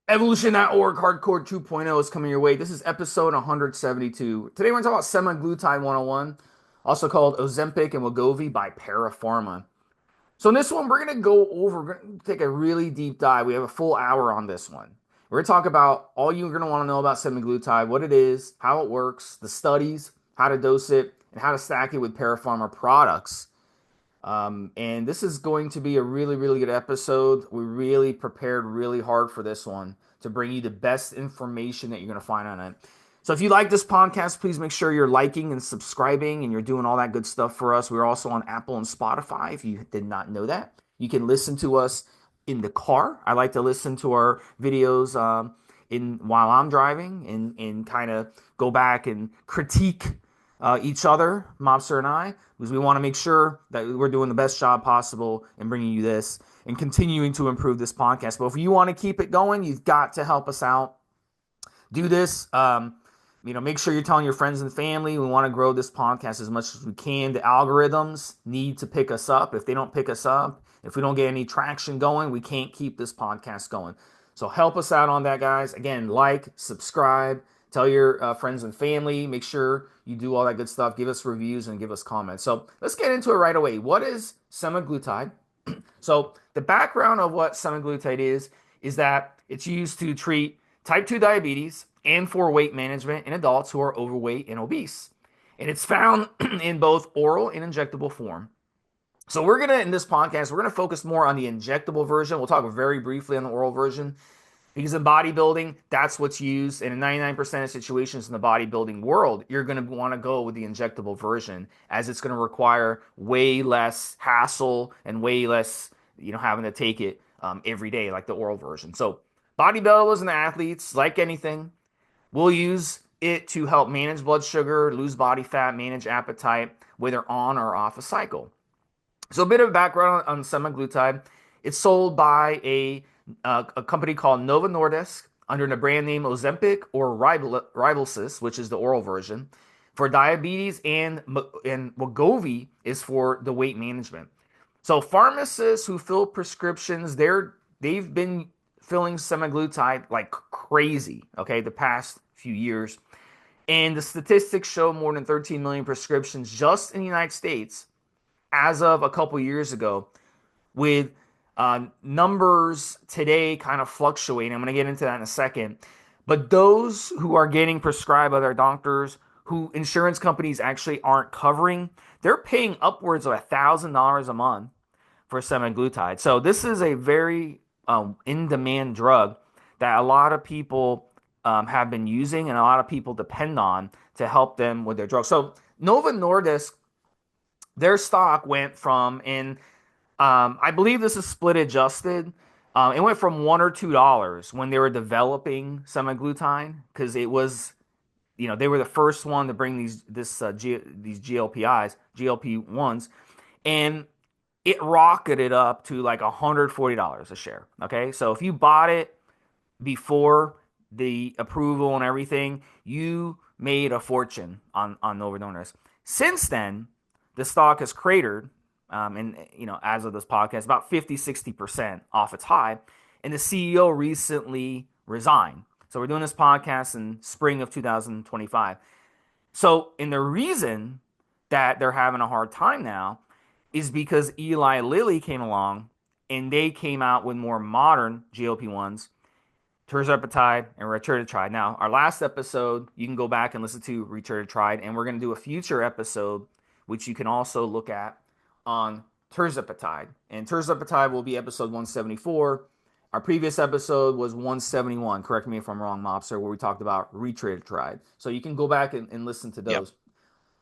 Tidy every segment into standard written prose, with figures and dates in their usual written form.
Evolution.org Hardcore 2.0 is coming your way. This is episode 172. Today we're going to talk about Semaglutide 101, also called Ozempic and Wegovy by Para Pharma. So in this one, we're going to we're going to take a really deep dive. We have a full hour on this one. We're going to talk about all you're going to want to know about semaglutide, what it is, how it works, the studies, how to dose it, and how to stack it with Para Pharma products. And this is going to be a really, really good episode. We really prepared really hard for this one to bring you the best information that you're going to find on it. So if you like this podcast, please make sure you're liking and subscribing and you're doing all that good stuff for us. We're also on Apple and Spotify. If you did not know that, you can listen to us in the car. I like to listen to our videos while I'm driving and kind of go back and critique each other, Mobster and I, because we want to make sure that we're doing the best job possible in bringing you this and continuing to improve this podcast. But if you want to keep it going, you've got to help us out. Do this. Make sure you're telling your friends and family. We want to grow this podcast as much as we can. The algorithms need to pick us up. If they don't pick us up, if we don't get any traction going, we can't keep this podcast going. So help us out on that, guys. Again, like, subscribe, tell your friends and family. Make sure you do all that good stuff. Give us reviews and give us comments. So let's get into it right away. What is semaglutide? So the background of what semaglutide is that it's used to treat type 2 diabetes and for weight management in adults who are overweight and obese. And it's found in both oral and injectable form. So in this podcast, we're going to focus more on the injectable version. We'll talk very briefly on the oral version. Because in bodybuilding, that's what's used. And in 99% of situations in the bodybuilding world, you're going to want to go with the injectable version, as it's going to require way less hassle and way less, having to take it every day like the oral version. So bodybuilders and athletes, like anything, will use it to help manage blood sugar, lose body fat, manage appetite, whether on or off a cycle. So a bit of background on semaglutide. It's sold by a company called Novo Nordisk under the brand name Ozempic or Rybelsus, which is the oral version, for diabetes, and Wegovy is for the weight management. So pharmacists who fill prescriptions, they've been filling semaglutide like crazy, okay, the past few years. And the statistics show more than 13 million prescriptions just in the United States as of a couple years ago, with numbers today kind of fluctuating. I'm going to get into that in a second. But those who are getting prescribed by their doctors, who insurance companies actually aren't covering, they're paying upwards of $1,000 a month for semaglutide. So this is a very in-demand drug that a lot of people have been using and a lot of people depend on to help them with their drugs. So Novo Nordisk, their stock went from I believe this is split adjusted. It went from $1 or $2 when they were developing semaglutide, because it was, they were the first one to bring these GLP-1s, and it rocketed up to like $140 a share. Okay, so if you bought it before the approval and everything, you made a fortune on Novo Nordisk. Since then, the stock has cratered. As of this podcast, about 50-60% off its high. And the CEO recently resigned. So we're doing this podcast in spring of 2025. So, and the reason that they're having a hard time now is because Eli Lilly came along and they came out with more modern GLP-1s, tirzepatide and retatrutide. Now, our last episode, you can go back and listen to retatrutide, and we're going to do a future episode, which you can also look at on tirzepatide. And tirzepatide will be episode 174. Our previous episode was 171. Correct me if I'm wrong, Mobster, where we talked about retatrutide. So you can go back and listen to those. Yep.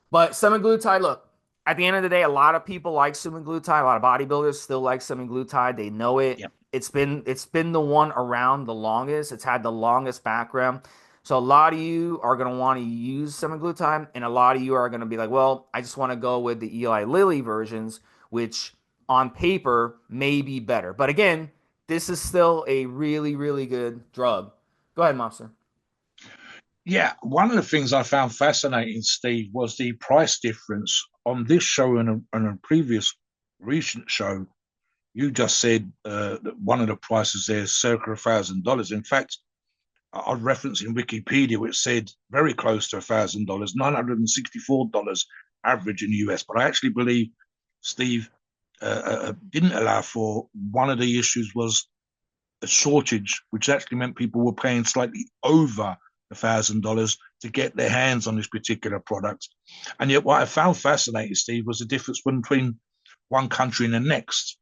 But semaglutide, look, at the end of the day, a lot of people like semaglutide. A lot of bodybuilders still like semaglutide. They know it. Yep. It's been the one around the longest. It's had the longest background. So a lot of you are going to want to use semaglutide, and a lot of you are going to be like, well, I just want to go with the Eli Lilly versions, which on paper may be better. But again, this is still a really, really good drug. Go ahead, Mobster. Yeah, one of the things I found fascinating, Steve, was the price difference on this show and a previous recent show. you just said that one of the prices there is circa $1,000. In fact, I referenced in Wikipedia, which said very close to $1,000, $964 average in the US. But I actually believe Steve didn't allow for one of the issues was a shortage, which actually meant people were paying slightly over $1,000 to get their hands on this particular product. And yet, what I found fascinating, Steve, was the difference between one country and the next.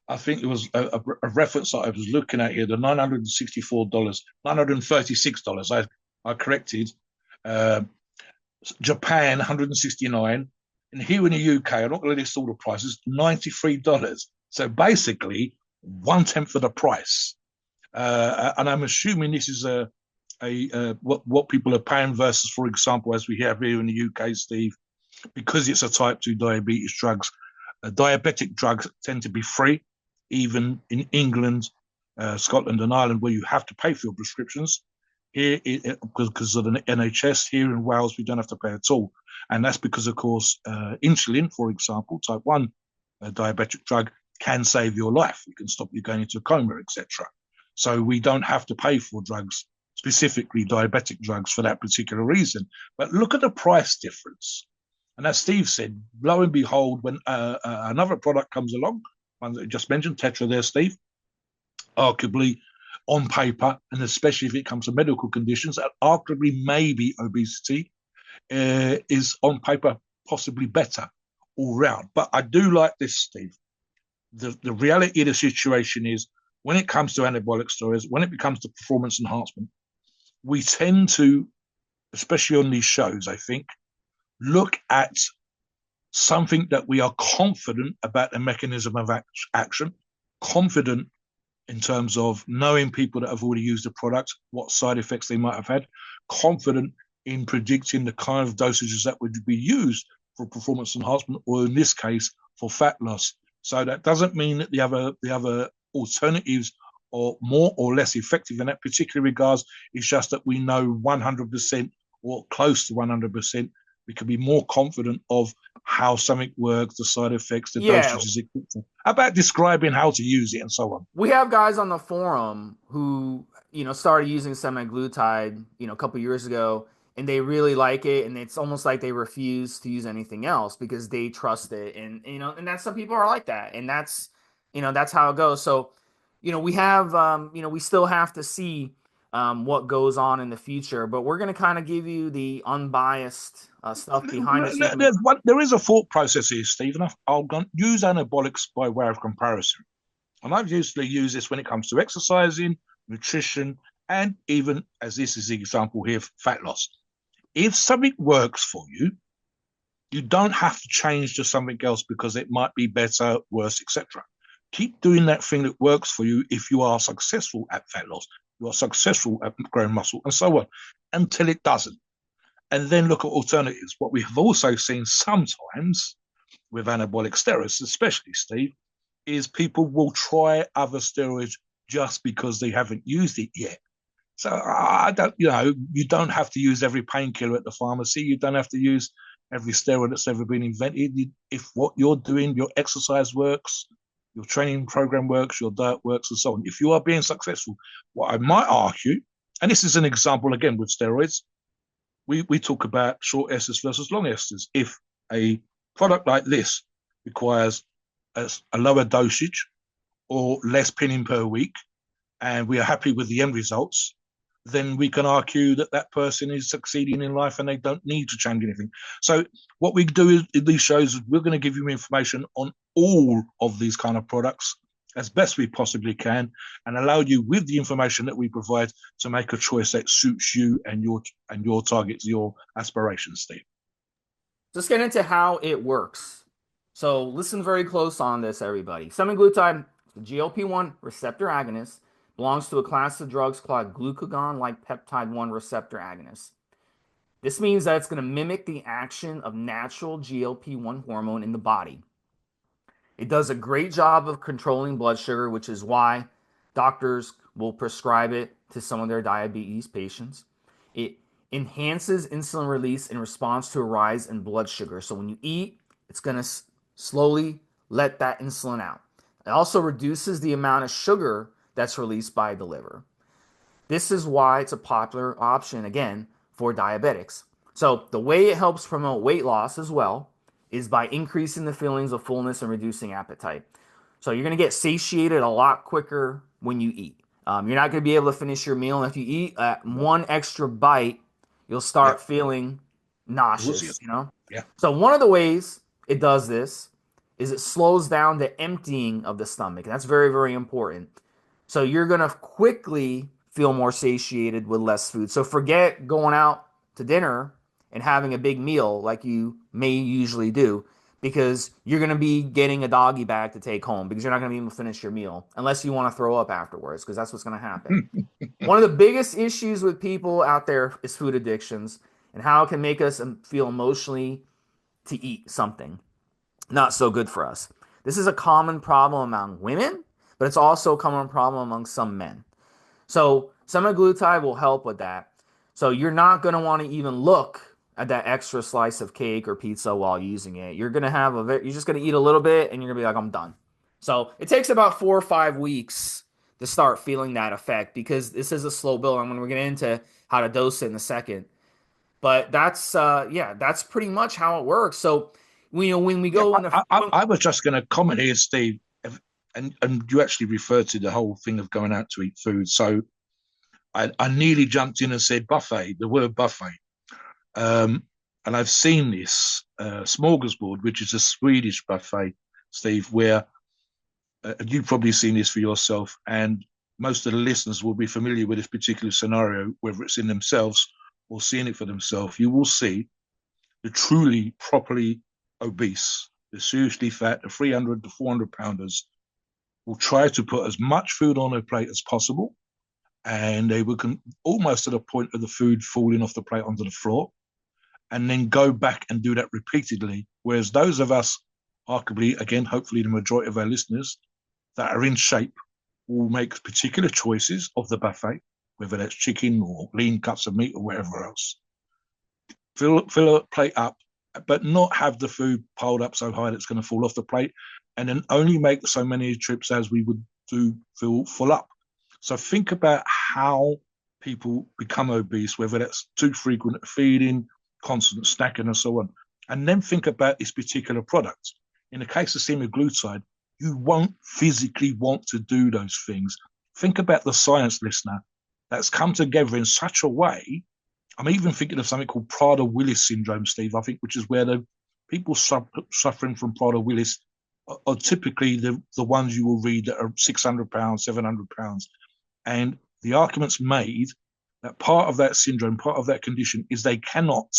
I think it was a reference that I was looking at here, the $964, $936. I corrected. Uh, Japan, 169. And here in the UK, I'm not going to list all the prices, $93. So basically, one tenth of the price. And I'm assuming this is what people are paying versus, for example, as we have here in the UK, Steve, because it's a type 2 diabetes drugs, diabetic drugs tend to be free, even in England, Scotland, and Ireland, where you have to pay for your prescriptions. Here, because of the NHS, here in Wales, we don't have to pay at all. And that's because, of course, insulin, for example, type 1 diabetic drug, can save your life. It can stop you going into a coma, etc. So we don't have to pay for drugs, specifically diabetic drugs, for that particular reason. But look at the price difference. And as Steve said, lo and behold, when another product comes along, one that I just mentioned, Tetra there, Steve, arguably on paper, and especially if it comes to medical conditions, arguably maybe obesity is on paper possibly better all round. But I do like this, Steve. The reality of the situation is when it comes to anabolic steroids, when it becomes to performance enhancement, we tend to, especially on these shows, I think, look at something that we are confident about the mechanism of action, confident in terms of knowing people that have already used the product, what side effects they might have had, confident in predicting the kind of dosages that would be used for performance enhancement, or in this case, for fat loss. So that doesn't mean that the other alternatives are more or less effective in that particular regards. It's just that we know 100% or close to 100%. We can be more confident of how something works, the side effects, the Yeah, dosages, etc. How about describing how to use it and so on? we have guys on the forum who, started using semaglutide, a couple years ago, and they really like it, and it's almost like they refuse to use anything else because they trust it, and and that's some people are like that, and that's how it goes. So, we have, we still have to see what goes on in the future, but we're gonna kind of give you the unbiased stuff behind it, so you can. There is a thought process here, Stephen. I'll use anabolics by way of comparison. And I've usually used this when it comes to exercising, nutrition, and even, as this is the example here, fat loss. If something works for you, you don't have to change to something else because it might be better, worse, etc. Keep doing that thing that works for you if you are successful at fat loss, you are successful at growing muscle, and so on, until it doesn't. And then look at alternatives. What we have also seen sometimes with anabolic steroids, especially, Steve, is people will try other steroids just because they haven't used it yet. So I don't, you don't have to use every painkiller at the pharmacy. You don't have to use every steroid that's ever been invented. If what you're doing, your exercise works, your training program works, your diet works, and so on. If you are being successful, what I might argue, and this is an example again with steroids, we talk about short esters versus long esters. If a product like this requires a lower dosage or less pinning per week, and we are happy with the end results, then we can argue that that person is succeeding in life and they don't need to change anything. So what we do is, in these shows, we're going to give you information on all of these kind of products as best we possibly can, and allow you, with the information that we provide, to make a choice that suits you and your targets, your aspirations, Steve. Let's get into how it works. So listen very close on this, everybody. Semaglutide, the GLP-1 receptor agonist, belongs to a class of drugs called glucagon-like peptide-1 receptor agonists. This means that it's going to mimic the action of natural GLP-1 hormone in the body. It does a great job of controlling blood sugar, which is why doctors will prescribe it to some of their diabetes patients. It enhances insulin release in response to a rise in blood sugar. So when you eat, it's going to slowly let that insulin out. It also reduces the amount of sugar that's released by the liver. This is why it's a popular option, again, for diabetics. So, the way it helps promote weight loss as well is by increasing the feelings of fullness and reducing appetite. So, you're going to get satiated a lot quicker when you eat. You're not going to be able to finish your meal. And if you eat one extra bite, you'll Yeah. start feeling nauseous, Nauseous. you know? Yeah. So, one of the ways it does this is it slows down the emptying of the stomach. And that's very, very important. So you're going to quickly feel more satiated with less food. So forget going out to dinner and having a big meal like you may usually do, because you're going to be getting a doggy bag to take home because you're not going to be able to finish your meal unless you want to throw up afterwards, because that's what's going to happen. One of the biggest issues with people out there is food addictions and how it can make us feel emotionally to eat something not so good for us. This is a common problem among women, but it's also a common problem among some men. So semaglutide will help with that. So you're not going to want to even look at that extra slice of cake or pizza while using it. You're going to have you're just going to eat a little bit and you're going to be like, I'm done. So it takes about 4 or 5 weeks to start feeling that effect, because this is a slow build. I'm going to get into how to dose it in a second. But that's yeah, that's pretty much how it works. So when we Yeah. go in the I was just going to comment here, Steve, and you actually referred to the whole thing of going out to eat food. So I nearly jumped in and said buffet, the word buffet. And I've seen this smorgasbord, which is a Swedish buffet, Steve, where you've probably seen this for yourself, and most of the listeners will be familiar with this particular scenario, whether it's in themselves or seeing it for themselves. You will see the truly, properly obese, the seriously fat, the 300 to 400 pounders will try to put as much food on their plate as possible, and they will almost to the point of the food falling off the plate onto the floor, and then go back and do that repeatedly. Whereas those of us, arguably, again, hopefully the majority of our listeners that are in shape, will make particular choices of the buffet, whether that's chicken or lean cuts of meat or whatever else. Fill a plate up, but not have the food piled up so high that it's going to fall off the plate, and then only make so many trips as we would do fill full up. So think about how people become obese, whether that's too frequent feeding, constant snacking, and so on. And then think about this particular product. In the case of semaglutide, you won't physically want to do those things. Think about the science, listener, that's come together in such a way. I'm even thinking of something called Prader-Willis syndrome, Steve, I think, which is where the people suffering from Prader-Willis are typically the ones you will read that are 600 pounds, 700 pounds. And the argument's made that part of that syndrome, part of that condition, is they cannot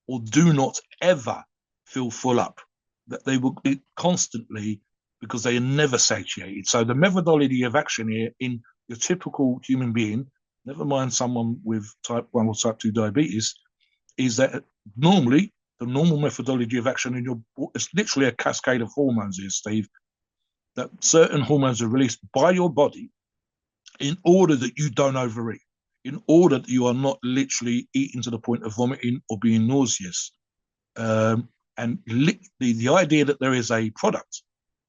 or do not ever feel full up, that they will eat constantly because they are never satiated. So the methodology of action here in your typical human being, never mind someone with type 1 or type 2 diabetes, is that normally the normal methodology of action in your, it's literally a cascade of hormones here, Steve, that certain hormones are released by your body in order that you don't overeat, in order that you are not literally eating to the point of vomiting or being nauseous. And the idea that there is a product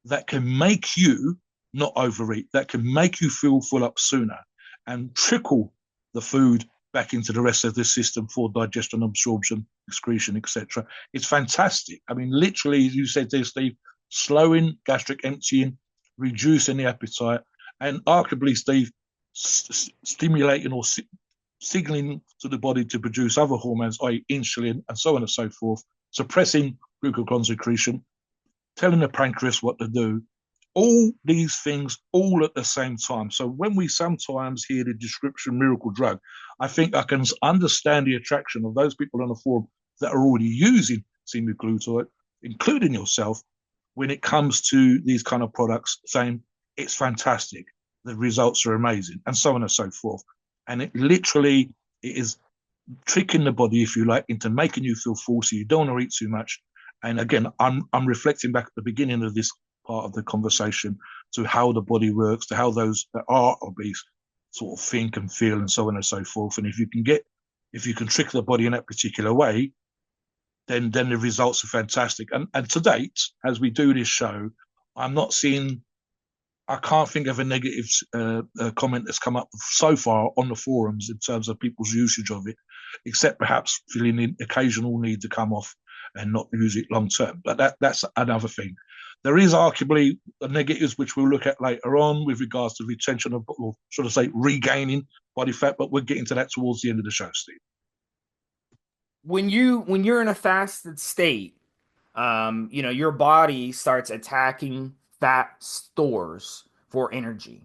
that can make you not overeat, that can make you feel full up sooner and trickle the food back into the rest of the system for digestion, absorption, excretion, etc. It's fantastic. I mean, literally, as you said there, Steve, slowing gastric emptying, reducing the appetite, and arguably, Steve, stimulating or signaling to the body to produce other hormones, i.e. insulin, and so on and so forth, suppressing glucagon secretion, telling the pancreas what to do. All these things all at the same time. So when we sometimes hear the description miracle drug, I think I can understand the attraction of those people on the forum that are already using semaglutide, including yourself, when it comes to these kind of products, saying it's fantastic, the results are amazing, and so on and so forth. And it literally is tricking the body, if you like, into making you feel full so you don't want to eat too much. And again, I'm reflecting back at the beginning of this part of the conversation to how the body works, to how those that are obese sort of think and feel, and so on and so forth. And if you can trick the body in that particular way, then the results are fantastic. And to date, as we do this show, I'm not seeing I can't think of a negative comment that's come up so far on the forums in terms of people's usage of it, except perhaps feeling the occasional need to come off and not use it long term. But that's another thing. There is arguably the negatives which we'll look at later on with regards to retention of, or should I say, regaining body fat. But we're getting to that towards the end of the show, Steve. When you're in a fasted state, your body starts attacking fat stores for energy.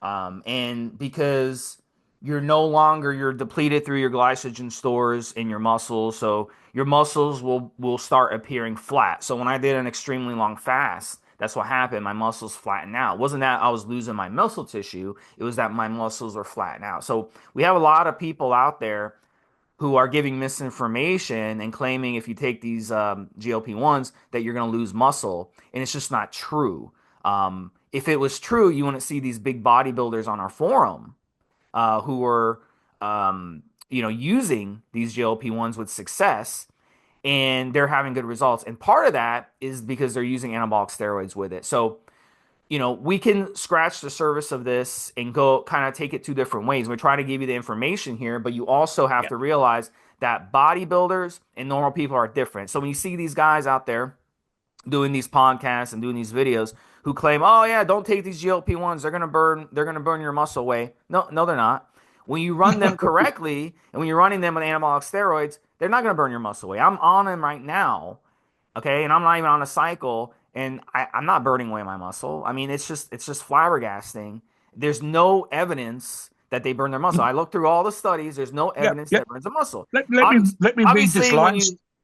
And because you're depleted through your glycogen stores in your muscles, so your muscles will start appearing flat. So when I did an extremely long fast, that's what happened. My muscles flattened out. It wasn't that I was losing my muscle tissue, it was that my muscles were flattened out. So we have a lot of people out there who are giving misinformation and claiming if you take these GLP-1s that you're going to lose muscle, and it's just not true. If it was true, you wouldn't see these big bodybuilders on our forum who are, using these GLP-1s with success, and they're having good results. And part of that is because they're using anabolic steroids with it. So we can scratch the surface of this and go kind of take it two different ways. We're trying to give you the information here, but you also have to realize that bodybuilders and normal people are different. So when you see these guys out there doing these podcasts and doing these videos who claim, "Oh yeah, don't take these GLP-1s. They're gonna burn your muscle away." No, no, they're not. When you run them correctly and when you're running them with anabolic steroids, they're not gonna burn your muscle away. I'm on them right now, okay, and I'm not even on a cycle, and I'm not burning away my muscle. I mean, it's just flabbergasting. There's no evidence that they burn their muscle. I looked through all the studies. There's no Yeah, evidence yeah. that burns a muscle. Let me read this Obviously, line.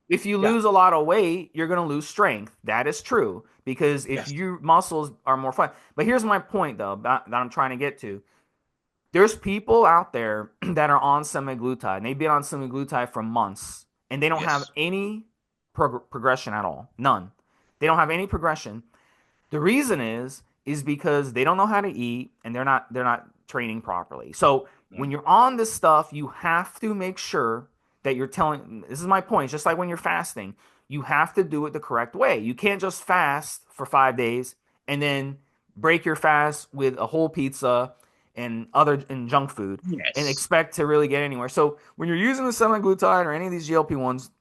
if you Yeah, lose a lot of weight, you're going to lose strength. That is true because if yes, your muscles are more flat. But here's my point, though, that I'm trying to get to. There's people out there that are on semaglutide, and they've been on semaglutide for months, and they don't have yes, any progression at all. None. They don't have any progression. The reason is because they don't know how to eat and they're not training properly. So when you're on this stuff, you have to make sure that you're telling, this is my point, just like when you're fasting, you have to do it the correct way. You can't just fast for 5 days and then break your fast with a whole pizza and junk food and yes, expect to really get anywhere. So when you're using the semaglutide or any of these GLP-1s,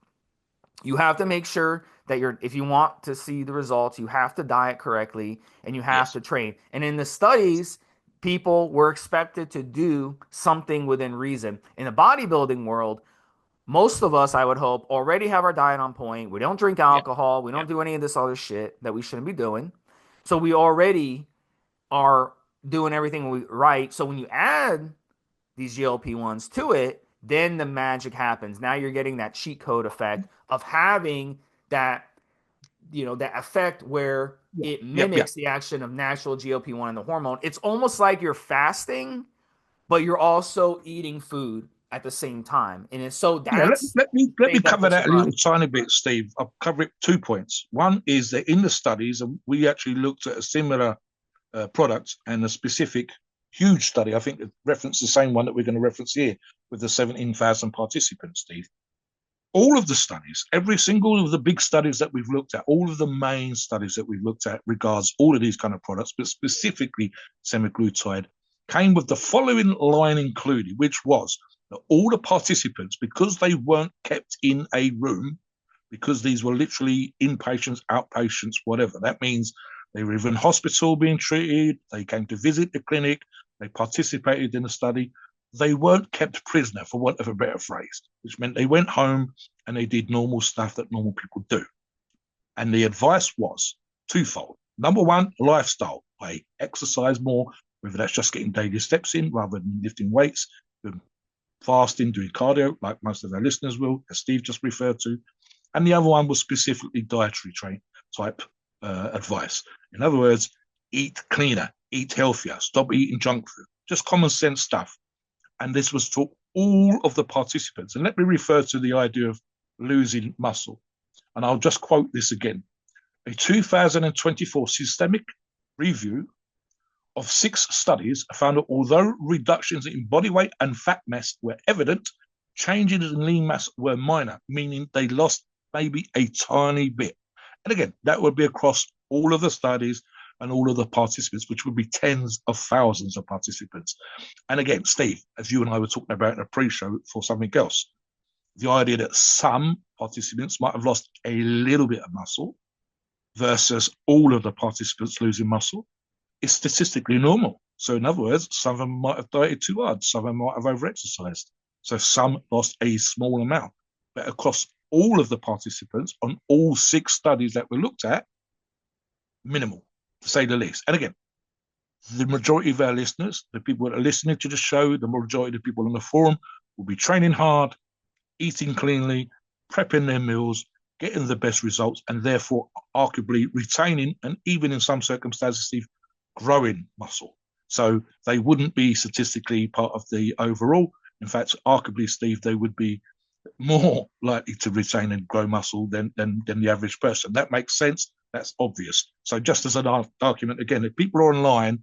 you have to make sure that if you want to see the results, you have to diet correctly and you have yes, to train. And in the yes, studies, people were expected to do something within reason. In the bodybuilding world, most of us, I would hope, already have our diet on point. We don't drink yeah, alcohol. We yeah, don't do any of this other shit that we shouldn't be doing. So we already are doing everything right. So when you add these GLP-1s to it, then the magic happens. Now you're getting that cheat code effect of having that, that effect where yeah, it yeah, yeah. mimics the action of natural GLP-1 and the hormone. It's almost like you're fasting, but you're also eating food at the same time. And it's so Yeah, let, that's let me let very me cover beneficial to that your a little body. tiny bit, Steve. I'll cover it 2 points. One is that in the studies, and we actually looked at a similar product and a specific huge study. I think it referenced the same one that we're going to reference here with the 17,000 participants, Steve. All of the studies, every single of the big studies that we've looked at, all of the main studies that we've looked at regards all of these kind of products, but specifically semaglutide, came with the following line included, which was that all the participants, because they weren't kept in a room, because these were literally inpatients, outpatients, whatever. That means they were even in hospital being treated, they came to visit the clinic, they participated in the study, they weren't kept prisoner, for want of a better phrase, which meant they went home and they did normal stuff that normal people do. And the advice was twofold. Number one, lifestyle. I exercise more, whether that's just getting daily steps in rather than lifting weights, doing fasting, doing cardio, like most of our listeners will, as Steve just referred to. And the other one was specifically dietary type advice. In other words, eat cleaner, eat healthier, stop eating junk food, just common sense stuff. And this was to all of the participants. And let me refer to the idea of losing muscle. And I'll just quote this again. A 2024 systemic review of 6 studies found that although reductions in body weight and fat mass were evident, changes in lean mass were minor, meaning they lost maybe a tiny bit. And again, that would be across all of the studies, and all of the participants, which would be tens of thousands of participants. And again, Steve, as you and I were talking about in a pre-show for something else, the idea that some participants might have lost a little bit of muscle versus all of the participants losing muscle is statistically normal. So in other words, some of them might have dieted too hard, some of them might have overexercised. So some lost a small amount. But across all of the participants on all 6 studies that were looked at, minimal, to say the least. And again, the majority of our listeners, the people that are listening to the show, the majority of the people on the forum will be training hard, eating cleanly, prepping their meals, getting the best results, and therefore arguably retaining and even in some circumstances, Steve, growing muscle. So they wouldn't be statistically part of the overall. In fact, arguably, Steve, they would be more likely to retain and grow muscle than the average person. That makes sense. That's obvious. So just as an argument, again, if people are online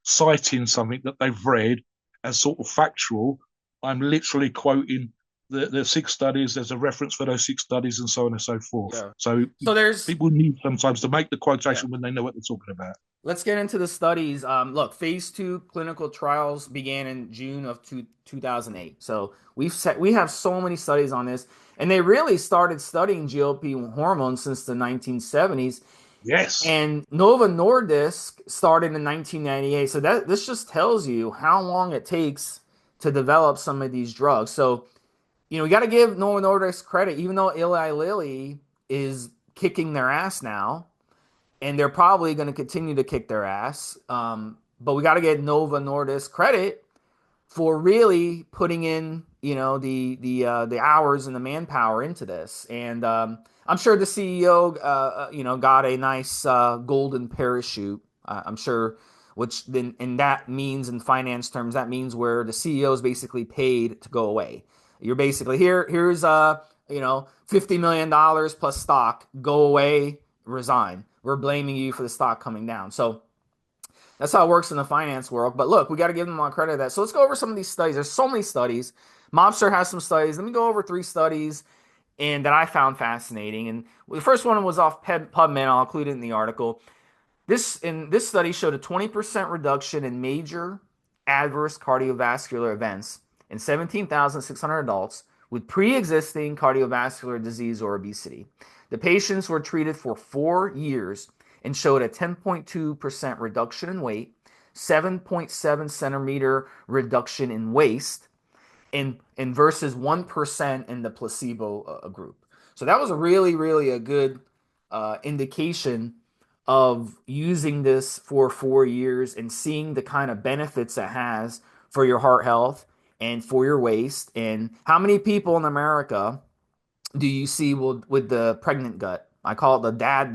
citing something that they've read as sort of factual, I'm literally quoting the 6 studies. There's a reference for those 6 studies and so on and so forth. Yeah. So So there's people need sometimes to make the quotation yeah. when they know what they're talking about. Let's get into the studies. Look, phase 2 clinical trials began in June of 2008. So we have so many studies on this, and they really started studying GLP hormones since the 1970s. Yes. And Novo Nordisk started in 1998. So this just tells you how long it takes to develop some of these drugs. So we got to give Novo Nordisk credit, even though Eli Lilly is kicking their ass now and they're probably going to continue to kick their ass. But we got to get Nova Nordisk credit for really putting in, the hours and the manpower into this. And I'm sure the CEO, got a nice golden parachute. I'm sure, which then, and that means in finance terms, that means where the CEO is basically paid to go away. You're basically here's $50 million plus stock, go away, resign. We're blaming you for the stock coming down. So that's how it works in the finance world. But look, we got to give them all credit of that. So let's go over some of these studies. There's so many studies. Mobster has some studies. Let me go over 3 studies and that I found fascinating. And the first one was off PubMed. I'll include it in the article. This study showed a 20% reduction in major adverse cardiovascular events in 17,600 adults with pre-existing cardiovascular disease or obesity. The patients were treated for 4 years and showed a 10.2% reduction in weight, 7.7 centimeter reduction in waist, and versus 1% in the placebo group. So that was a really a good indication of using this for 4 years and seeing the kind of benefits it has for your heart health and for your waist. And how many people in America do you see with the pregnant gut? I call it the dad.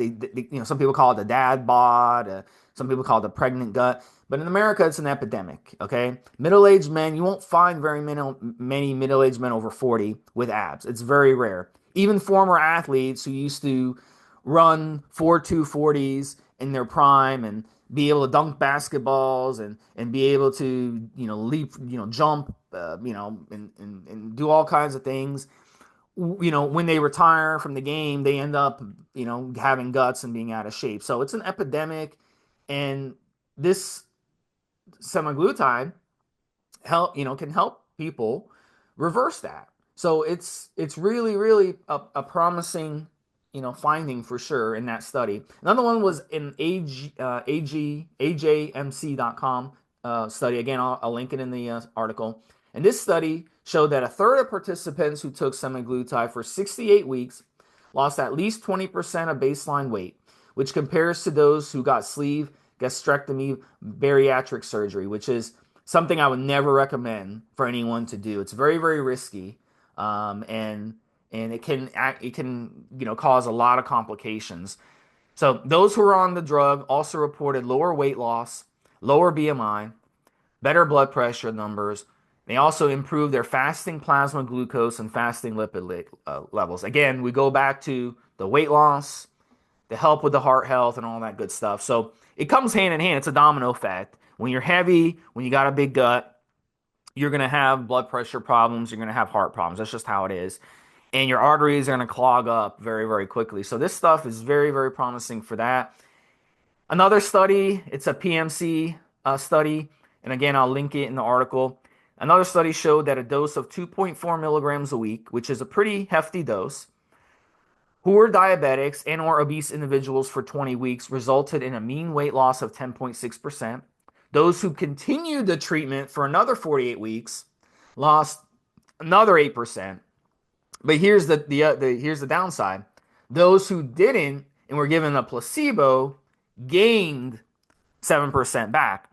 Some people call it the dad bod. Some people call it the pregnant gut. But in America, it's an epidemic. Okay, middle-aged men. You won't find very many middle-aged men over 40 with abs. It's very rare. Even former athletes who used to run 4.240s in their prime and be able to dunk basketballs and be able to leap, jump, and do all kinds of things. When they retire from the game, they end up, having guts and being out of shape. So it's an epidemic, and this semaglutide can help people reverse that. So it's really a promising, finding for sure in that study. Another one was in AJMC.com study. Again, I'll link it in the article. And this study showed that a third of participants who took semaglutide for 68 weeks lost at least 20% of baseline weight, which compares to those who got sleeve gastrectomy bariatric surgery, which is something I would never recommend for anyone to do. It's very risky, and it can cause a lot of complications. So those who are on the drug also reported lower weight loss, lower BMI, better blood pressure numbers. They also improved their fasting plasma glucose and fasting lipid levels. Again, we go back to the weight loss, the help with the heart health, and all that good stuff. So it comes hand in hand. It's a domino effect. When you're heavy, when you got a big gut, you're going to have blood pressure problems. You're going to have heart problems. That's just how it is. And your arteries are going to clog up very quickly. So this stuff is very promising for that. Another study, it's a PMC study, and again, I'll link it in the article. Another study showed that a dose of 2.4 milligrams a week, which is a pretty hefty dose, who were diabetics and or obese individuals for 20 weeks resulted in a mean weight loss of 10.6%. Those who continued the treatment for another 48 weeks lost another 8%. But here's the downside. Those who didn't and were given a placebo gained 7% back.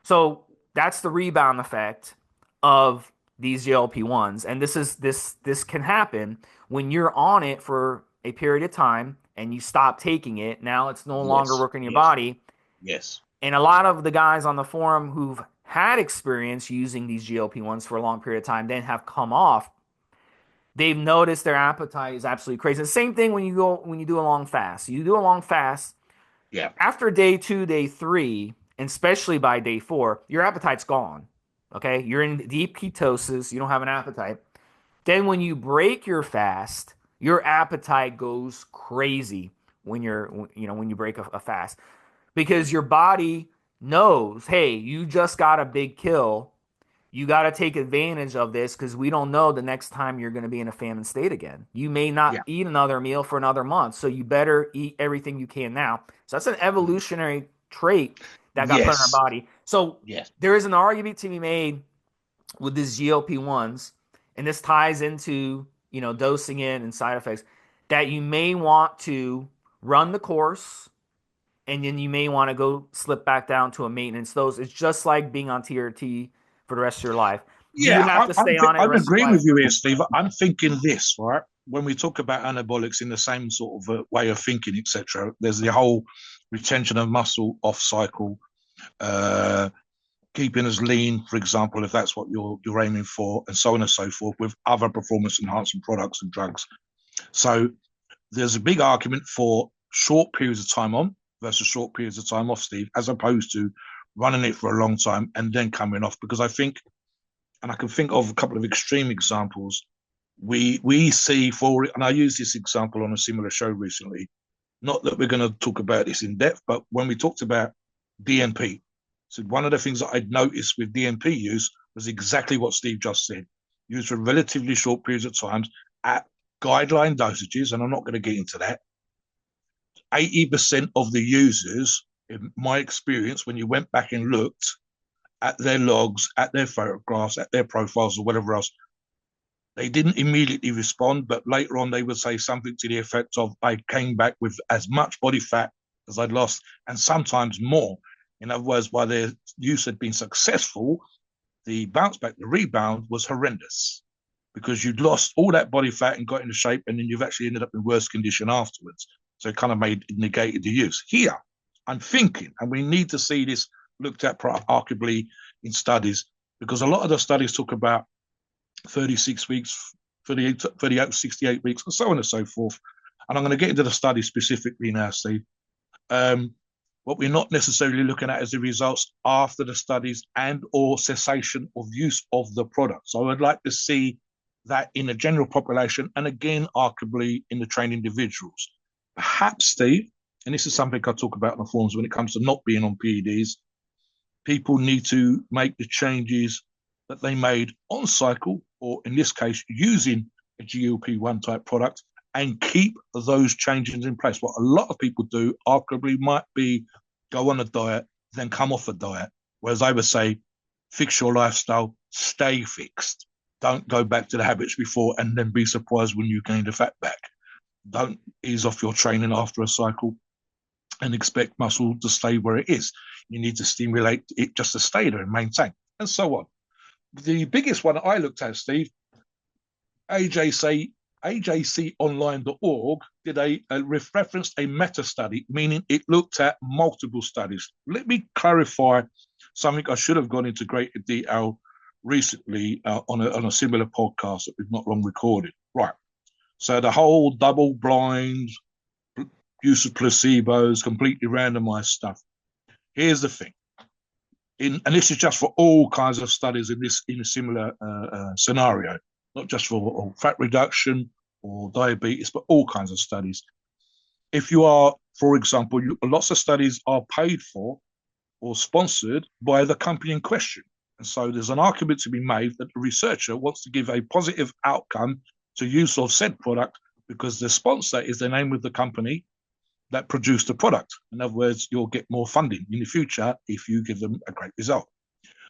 So that's the rebound effect of these GLP-1s. And this can happen when you're on it for a period of time and you stop taking it. Now it's no longer Yes, working in your yes, body. yes, And a lot of the guys on the forum who've had experience using these GLP-1s for a long period of time then have come off. They've noticed their appetite is absolutely crazy. The same thing when you do a long fast. You do a long fast, yeah, after day 2, day 3, and especially by day 4, your appetite's gone. Okay, you're in deep ketosis. You don't have an appetite. Then when you break your fast, your appetite goes crazy when you break a fast because your body knows, hey, you just got a big kill. You got to take advantage of this because we don't know the next time you're going to be in a famine state again. You may not yeah, eat another meal for another month, so you better eat everything you can now. So that's an evolutionary trait that got put in our yes, body. So yes, there is an argument to be made with these GLP-1s, and this ties into dosing in and side effects that you may want to run the course and then you may want to go slip back down to a maintenance dose. It's just like being on TRT for the rest of your life. Do you yeah. have to stay on it the I'm rest of your agreeing life? with you here, Steve. I'm thinking this, right? When we talk about anabolics in the same sort of way of thinking, etc., there's the whole retention of muscle off cycle, uh, keeping us lean, for example, if that's what you're aiming for, and so on and so forth, with other performance enhancing products and drugs. So there's a big argument for short periods of time on versus short periods of time off, Steve, as opposed to running it for a long time and then coming off. Because I think, and I can think of a couple of extreme examples. We see for it, and I used this example on a similar show recently. Not that we're going to talk about this in depth, but when we talked about DNP, so one of the things that I'd noticed with DNP use was exactly what Steve just said. Used for relatively short periods of times at guideline dosages, and I'm not going to get into that. 80% of the users, in my experience, when you went back and looked at their logs, at their photographs, at their profiles, or whatever else, they didn't immediately respond, but later on they would say something to the effect of, I came back with as much body fat as I'd lost, and sometimes more. In other words, while their use had been successful, the bounce back, the rebound was horrendous because you'd lost all that body fat and got into shape, and then you've actually ended up in worse condition afterwards. So it kind of negated the use. Here, I'm thinking, and we need to see this looked at arguably in studies, because a lot of the studies talk about 36 weeks, 38, 68 weeks, and so on and so forth. And I'm going to get into the study specifically now, Steve. What we're not necessarily looking at is the results after the studies and or cessation of use of the product. So I would like to see that in the general population and again, arguably in the trained individuals. Perhaps, Steve, and this is something I talk about in the forums when it comes to not being on PEDs, people need to make the changes that they made on cycle, or in this case, using a GLP-1 type product, and keep those changes in place. What a lot of people do, arguably, might be go on a diet, then come off a diet. Whereas I would say, fix your lifestyle, stay fixed. Don't go back to the habits before and then be surprised when you gain the fat back. Don't ease off your training after a cycle and expect muscle to stay where it is. You need to stimulate it just to stay there and maintain, and so on. The biggest one I looked at, Steve, AJC, AJConline.org did referenced a meta study, meaning it looked at multiple studies. Let me clarify something I should have gone into greater detail recently on a similar podcast that we've not long recorded. Right. So the whole double blind use of placebos, completely randomized stuff. Here's the thing. And this is just for all kinds of studies in a similar scenario, not just for fat reduction or diabetes, but all kinds of studies. if you are, for example, lots of studies are paid for or sponsored by the company in question. And so there's an argument to be made that the researcher wants to give a positive outcome to use of said product because the sponsor is the name of the company that produced the product. In other words, you'll get more funding in the future if you give them a great result.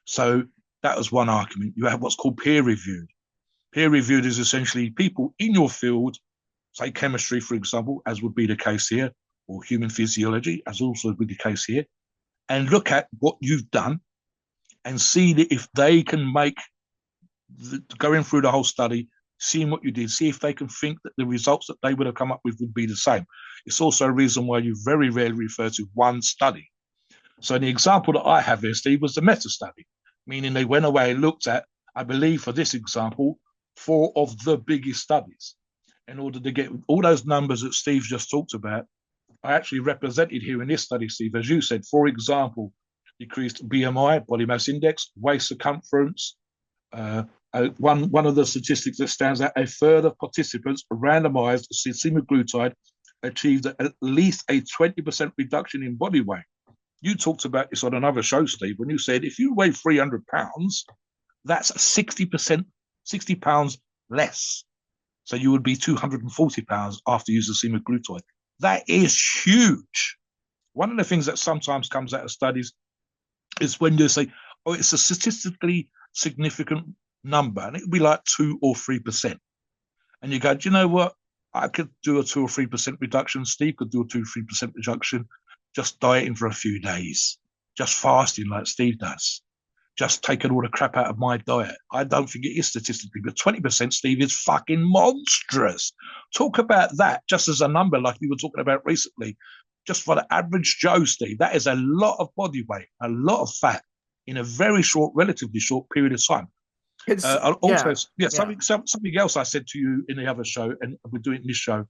So that was one argument. You have what's called peer reviewed. Peer reviewed is essentially people in your field, say chemistry, for example, as would be the case here, or human physiology, as also would be the case here, and look at what you've done and see that if they can make going through the whole study, seeing what you did, see if they can think that the results that they would have come up with would be the same. It's also a reason why you very rarely refer to one study. So the example that I have here, Steve, was the meta study, meaning they went away and looked at, I believe for this example, 4 of the biggest studies. In order to get all those numbers that Steve just talked about, I actually represented here in this study, Steve, as you said, for example, decreased BMI, body mass index, waist circumference. One of the statistics that stands out, a third of participants randomized to semaglutide achieved at least a 20% reduction in body weight. You talked about this on another show, Steve, when you said if you weigh 300 pounds, that's 60%, 60 pounds less. So you would be 240 pounds after using semaglutide. That is huge. One of the things that sometimes comes out of studies is when you say, oh, it's a statistically significant number, and it would be like 2 or 3%. And you go, do you know what? I could do a 2 or 3% reduction. Steve could do a 2 or 3% reduction, just dieting for a few days, just fasting like Steve does, just taking all the crap out of my diet. I don't think it is statistically, but 20%, Steve, is fucking monstrous. Talk about that just as a number like you were talking about recently. Just for the average Joe, Steve, that is a lot of body weight, a lot of fat in a very short, relatively short period of time. It's Also, yeah, yeah, yeah. something else I said to you in the other show, and we're doing it in this show.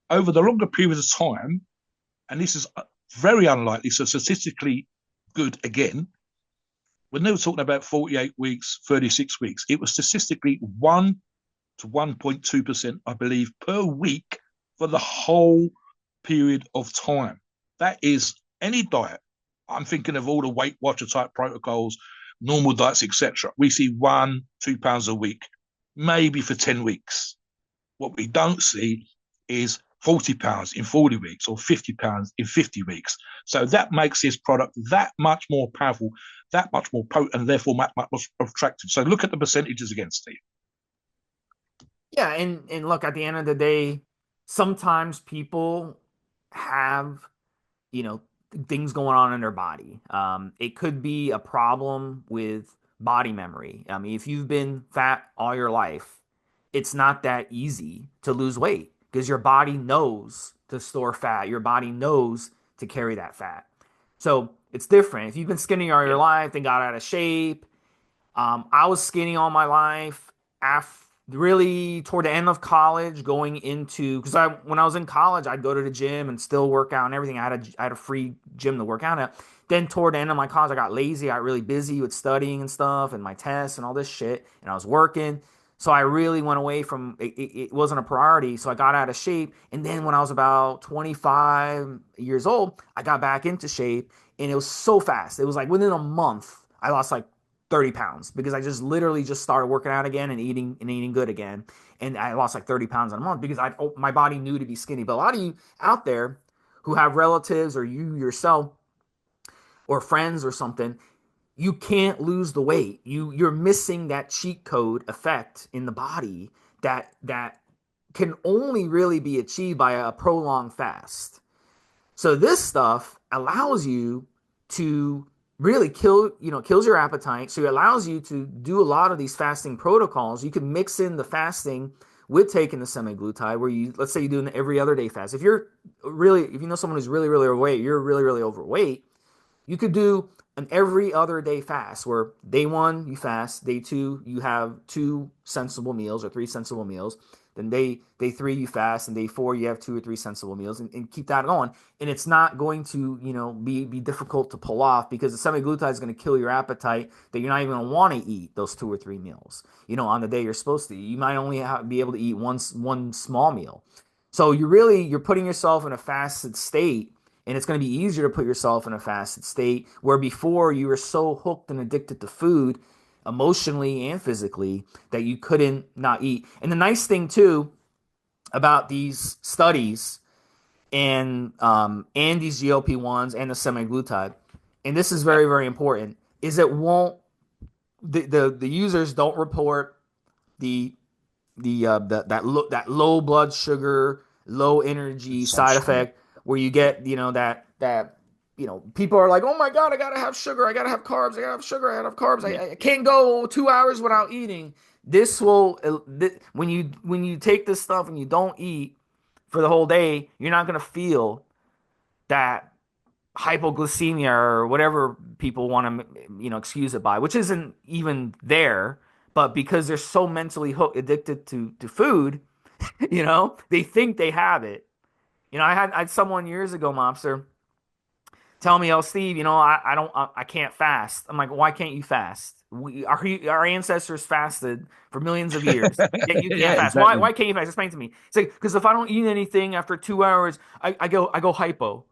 Over the longer period of time, and this is very unlikely, so statistically good again, when they were talking about 48 weeks, 36 weeks, it was statistically 1 to 1.2%, I believe, per week for the whole period of time. That is any diet. I'm thinking of all the Weight Watcher type protocols, normal diets, etc. We see 1-2 pounds a week, maybe for 10 weeks. What we don't see is 40 pounds in 40 weeks or 50 pounds in 50 weeks. So that makes this product that much more powerful, that much more potent, and therefore much more attractive. So look at the percentages again, Steve. Yeah, and look, at the end of the day, sometimes people have, you know, things going on in their body. It could be a problem with body memory. I mean, if you've been fat all your life, it's not that easy to lose weight because your body knows to store fat. Your body knows to carry that fat. So it's different. If you've been skinny all your Yeah. life, then got out of shape, I was skinny all my life. Really toward the end of college, going into because when I was in college, I'd go to the gym and still work out and everything. I had a free gym to work out at. Then toward the end of my college, I got lazy. I got really busy with studying and stuff and my tests and all this shit. And I was working. So I really went away from it, it wasn't a priority. So I got out of shape. And then when I was about 25 years old, I got back into shape. And it was so fast. It was like within a month, I lost like 30 pounds because I just literally just started working out again and eating good again. And I lost like 30 pounds in a month because my body knew to be skinny. But a lot of you out there who have relatives or you yourself or friends or something, you can't lose the weight. You're missing that cheat code effect in the body that can only really be achieved by a prolonged fast. So this stuff allows you to really kills your appetite. So it allows you to do a lot of these fasting protocols. You can mix in the fasting with taking the semaglutide where let's say you do an every other day fast. If you know someone who's really, really overweight, you're really, really overweight, you could do an every other day fast where day one you fast, day two you have 2 sensible meals or 3 sensible meals. Then day three you fast, and day four you have 2 or 3 sensible meals, and keep that going. And it's not going to be difficult to pull off because the semaglutide is going to kill your appetite that you're not even going to want to eat those 2 or 3 meals. On the day you're supposed to eat, you might only be able to eat one small meal. So you're putting yourself in a fasted state, and it's going to be easier to put yourself in a fasted state where before you were so hooked and addicted to food, emotionally and physically, that you couldn't not eat. And the nice thing too about these studies and these GLP-1s and the semaglutide, and this is Yep. very, very important, is it won't the users don't report the that low blood sugar, low energy side Consumption. effect where you get, that people are like, oh my God, I gotta have sugar, I gotta have carbs, I gotta have sugar, I gotta have carbs, Yeah. I can't go 2 hours without eating. This will when you take this stuff and you don't eat for the whole day, you're not gonna feel that hypoglycemia or whatever people want to excuse it by, which isn't even there. But because they're so mentally hooked, addicted to food, they think they have it. I had someone years ago, Mobster, tell me, "Oh, Steve, I don't, I can't fast." I'm like, "Why can't you fast? Our ancestors fasted for millions of years, yet you can't Yeah, fast. Why? exactly. Why can't you fast? Explain to me." It's like, because if I don't eat anything after 2 hours, I go hypo,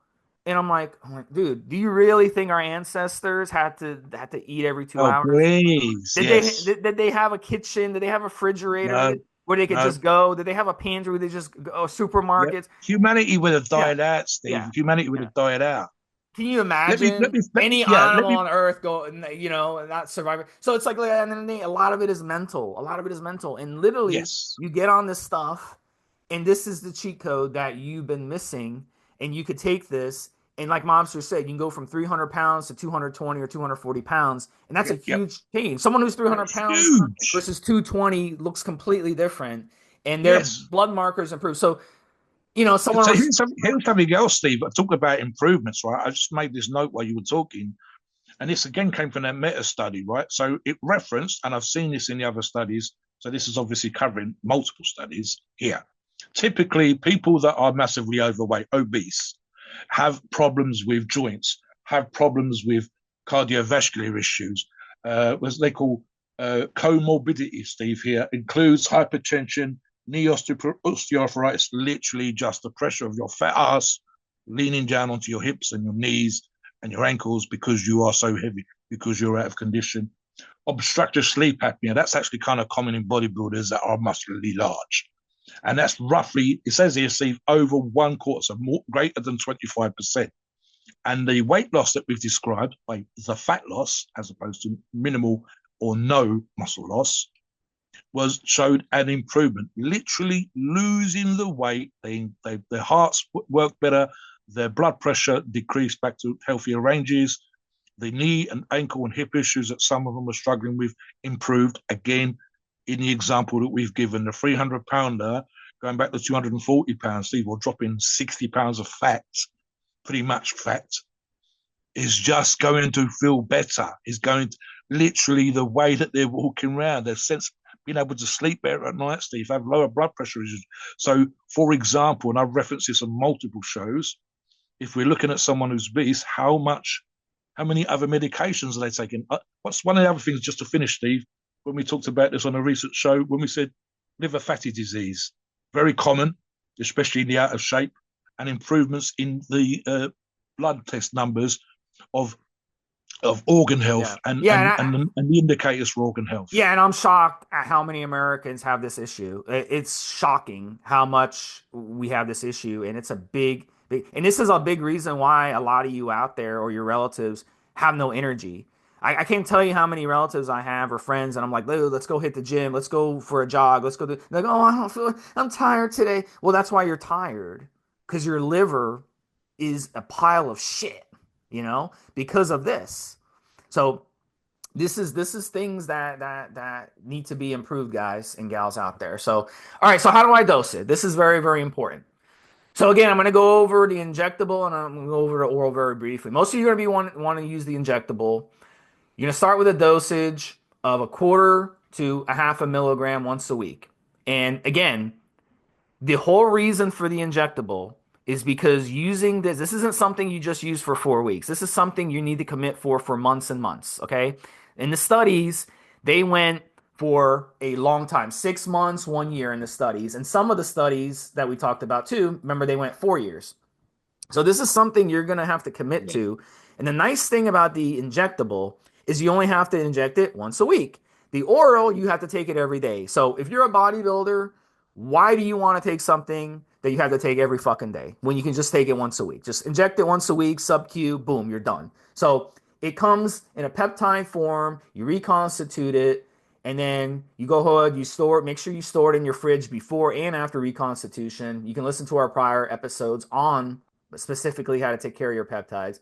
and I'm like, dude, do you really think our ancestors had to eat every two Oh, hours? please. Did they Yes. did, did they have a kitchen? Did they have a refrigerator No, where they could no. just go? Did they have a pantry where they just go, Yep. supermarkets? Humanity would have Yeah, died out, Steve. yeah, Humanity would yeah. have died out. Can you Let imagine me, any yeah, animal on Earth go, and not surviving? So it's like, and then a lot of it is mental. A lot of it is mental, and literally, yes. you get on this stuff, and this is the cheat code that you've been missing, and you could take this, and like Mobster said, you can go from 300 pounds to 220 or 240 pounds, and that's a Yep, yep. huge change. Someone who's 300 That's pounds huge. versus 220 looks completely different, and their Yes. blood markers improve. So, someone So was, here's something else, Steve. I talk about improvements, right? I just made this note while you were talking. And this again came from that meta study, right? So it referenced, and I've seen this in the other studies. So this is obviously covering multiple studies here. Typically, people that are massively overweight, obese, have problems with joints, have problems with cardiovascular issues, what they call comorbidity, Steve, here includes hypertension, knee osteoarthritis, literally just the pressure of your fat ass leaning down onto your hips and your knees and your ankles because you are so heavy, because you're out of condition. Obstructive sleep apnea, that's actually kind of common in bodybuilders that are muscularly large. And that's roughly, it says here, Steve, over one quarter, so more, greater than 25%. And the weight loss that we've described, like the fat loss, as opposed to minimal or no muscle loss, was showed an improvement, literally losing the weight. Their hearts work better, their blood pressure decreased back to healthier ranges, the knee and ankle and hip issues that some of them were struggling with improved. Again, in the example that we've given, the 300 pounder going back to 240 pounds, Steve, or dropping 60 pounds of fat, pretty much fat, is just going to feel better. Is going to literally the way that they're walking around, their sense being able to sleep better at night, Steve, have lower blood pressure issues. So, for example, and I've referenced this on multiple shows, if we're looking at someone who's obese, how many other medications are they taking? What's one of the other things, just to finish, Steve, when we talked about this on a recent show, when we said liver fatty disease, very common, especially in the out of shape, and improvements in the blood test numbers of organ health yeah, yeah, and the indicators for organ health. yeah, and I'm shocked at how many Americans have this issue. It's shocking how much we have this issue, and it's a big, and this is a big reason why a lot of you out there or your relatives have no energy. I can't tell you how many relatives I have or friends, and I'm like, let's go hit the gym, let's go for a jog, let's go do. They're like, oh, I don't feel, I'm tired today. Well, that's why you're tired, because your liver is a pile of shit, because of this. So this is things that need to be improved, guys and gals out there. So, all right, so how do I dose it? This is very, very important. So again, I'm going to go over the injectable and I'm going to go over the oral very briefly. Most of you are going to be want to use the injectable. You're going to start with a dosage of a quarter to a half a milligram once a week. And again, the whole reason for the injectable is because using this isn't something you just use for 4 weeks. This is something you need to commit for months and months. Okay. In the studies, they went for a long time, 6 months, 1 year in the studies. And some of the studies that we talked about too, remember they went 4 years. So this is something you're going to have to commit Yeah. to. And the nice thing about the injectable is you only have to inject it once a week. The oral, you have to take it every day. So if you're a bodybuilder, why do you want to take something that you have to take every fucking day when you can just take it once a week? Just inject it once a week, sub-Q, boom, you're done. So it comes in a peptide form, you reconstitute it, and then you go ahead, you store it, make sure you store it in your fridge before and after reconstitution. You can listen to our prior episodes on specifically how to take care of your peptides.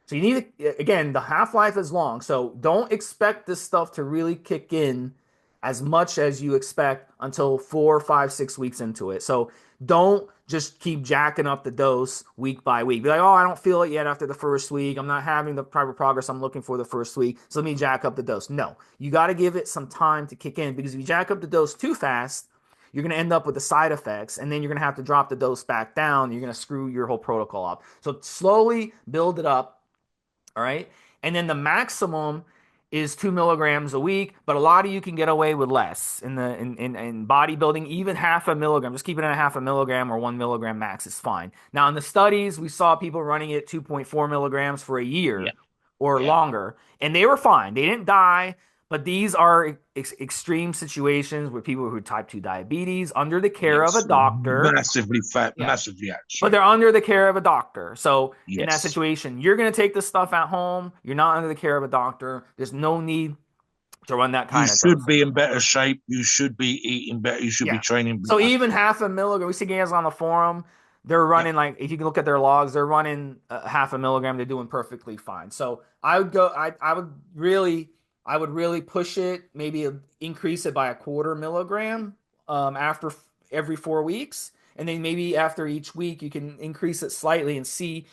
So you need to, again, the half life is long. So don't expect this stuff to really kick in as much as you expect until 4, 5, 6 weeks into it. So don't just keep jacking up the dose week by week. Be like, oh, I don't feel it yet after the first week. I'm not having the proper progress I'm looking for the first week. So let me jack up the dose. No, you got to give it some time to kick in, because if you jack up the dose too fast, you're going to end up with the side effects, and then you're going to have to drop the dose back down. You're going to screw your whole protocol up. So slowly build it up. All right. And then the maximum is 2 milligrams a week, but a lot of you can get away with less in bodybuilding, even half a milligram. Just keep it at a half a milligram or 1 milligram max is fine. Now in the studies, we saw people running it 2.4 milligrams for a Yeah. year or Yeah. longer, and they were fine. They didn't die. But these are extreme situations with people who type 2 diabetes under the care of a Yes. doctor. Massively fat, Yeah, massively out of but shape. they're under the care of a doctor. So in that Yes. situation, you're going to take this stuff at home. You're not under the care of a doctor. There's no need to run that You kind of should dose. be in better shape. You should be eating better. You should be Yeah. training So better. even half a milligram, we see guys on the forum, they're Yep. running like, if you can look at their logs, they're running half a milligram. They're doing perfectly fine. So I would go, I would really push it, maybe increase it by a 1/4 milligram after every 4 weeks. And then maybe after each week, you can increase it slightly and see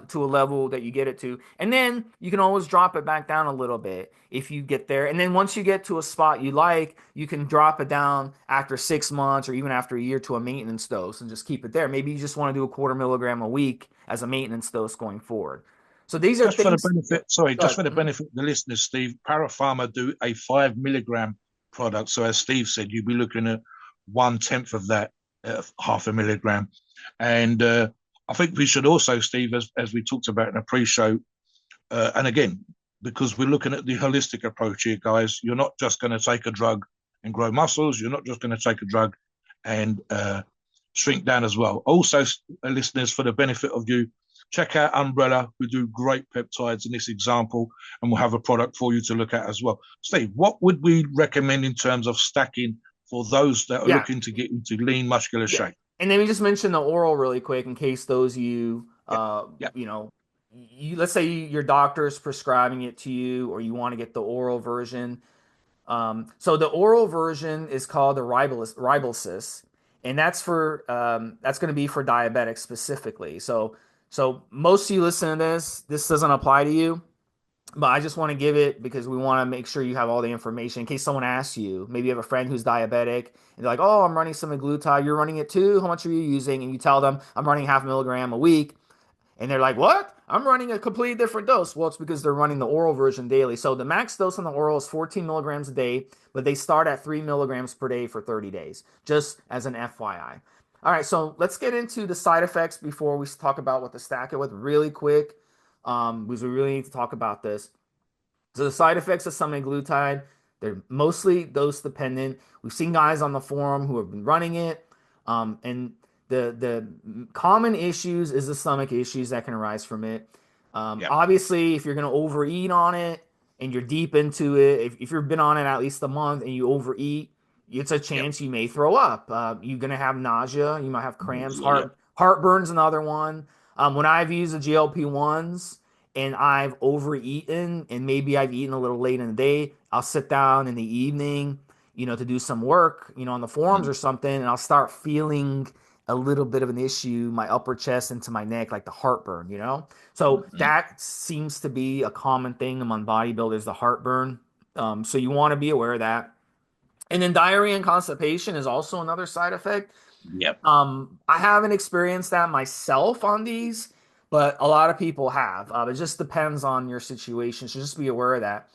to a level that you get it to. And then you can always drop it back down a little bit if you get there. And then once you get to a spot you like, you can drop it down after 6 months or even after a year to a maintenance dose and just keep it there. Maybe you just want to do a 1/4 milligram a week as a maintenance dose going forward. So these are Just for the things. benefit, sorry, just Good. for the benefit of the listeners, Steve, Para Pharma do a 5 milligram product. So as Steve said, you'd be looking at 1/10 of that, half a milligram. And I think we should also, Steve, as we talked about in a pre-show, and again, because we're looking at the holistic approach here, guys, you're not just going to take a drug and grow muscles. You're not just going to take a drug and shrink down as well. Also, listeners, for the benefit of you, check out Umbrella, who do great peptides in this example, and we'll have a product for you to look at as well. Steve, what would we recommend in terms of stacking for those that are Yeah. looking to get into lean muscular Yeah. shape? And then we just mentioned the oral really quick in case those you, Yep. Yep. you know, let's say your doctor is prescribing it to you or you want to get the oral version. So the oral version is called the Ribelsis, and that's going to be for diabetics specifically. So most of you listen to this doesn't apply to you, but I just want to give it because we want to make sure you have all the information in case someone asks you. Maybe you have a friend who's diabetic and they're like, "Oh, I'm running semaglutide. You're running it too. How much are you using?" And you tell them, "I'm running half a milligram a week." And they're like, "What? I'm running a completely different dose." Well, it's because they're running the oral version daily. So the max dose on the oral is 14 milligrams a day, but they start at 3 milligrams per day for 30 days, just as an FYI. All right, so let's get into the side effects before we talk about what to stack it with really quick, because we really need to talk about this. So the side effects of semaglutide, they're mostly dose dependent. We've seen guys on the forum who have been running it, and the common issues is the stomach issues that can arise from it. Yep. Obviously, if you're going to overeat on it and you're deep into it, if you've been on it at least a month and you overeat, it's a Yep. chance you may throw up. You're going to have nausea. You might have cramps. Yep. Heartburn's another one. When I've used the GLP-1s and I've overeaten and maybe I've eaten a little late in the day, I'll sit down in the evening, to do some work, on the forums or something, and I'll start feeling a little bit of an issue, my upper chest into my neck, like the heartburn. So Mm-hmm. that seems to be a common thing among bodybuilders, the heartburn. So you want to be aware of that. And then diarrhea and constipation is also another side effect. Yep. I haven't experienced that myself on these, but a lot of people have. It just depends on your situation. So just be aware of that.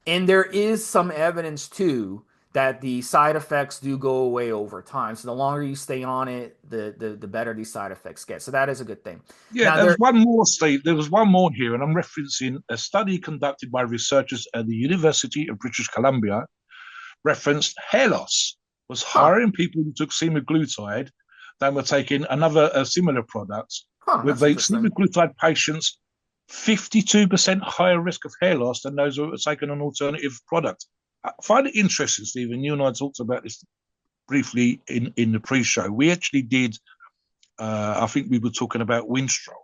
And there is some evidence too that the side effects do go away over time. So the longer you stay on it, the better these side effects get. So that is a good thing. Yeah, Now there was there, one more, Steve. There was one more here, and I'm referencing a study conducted by researchers at the University of British Columbia. Referenced hair loss was huh, higher in people who took semaglutide than were taking another similar product, huh, with that's the interesting. semaglutide patients 52% higher risk of hair loss than those who were taking an alternative product. I find it interesting, Stephen. You and I talked about this briefly in the pre-show. We actually did. I think we were talking about Winstrol.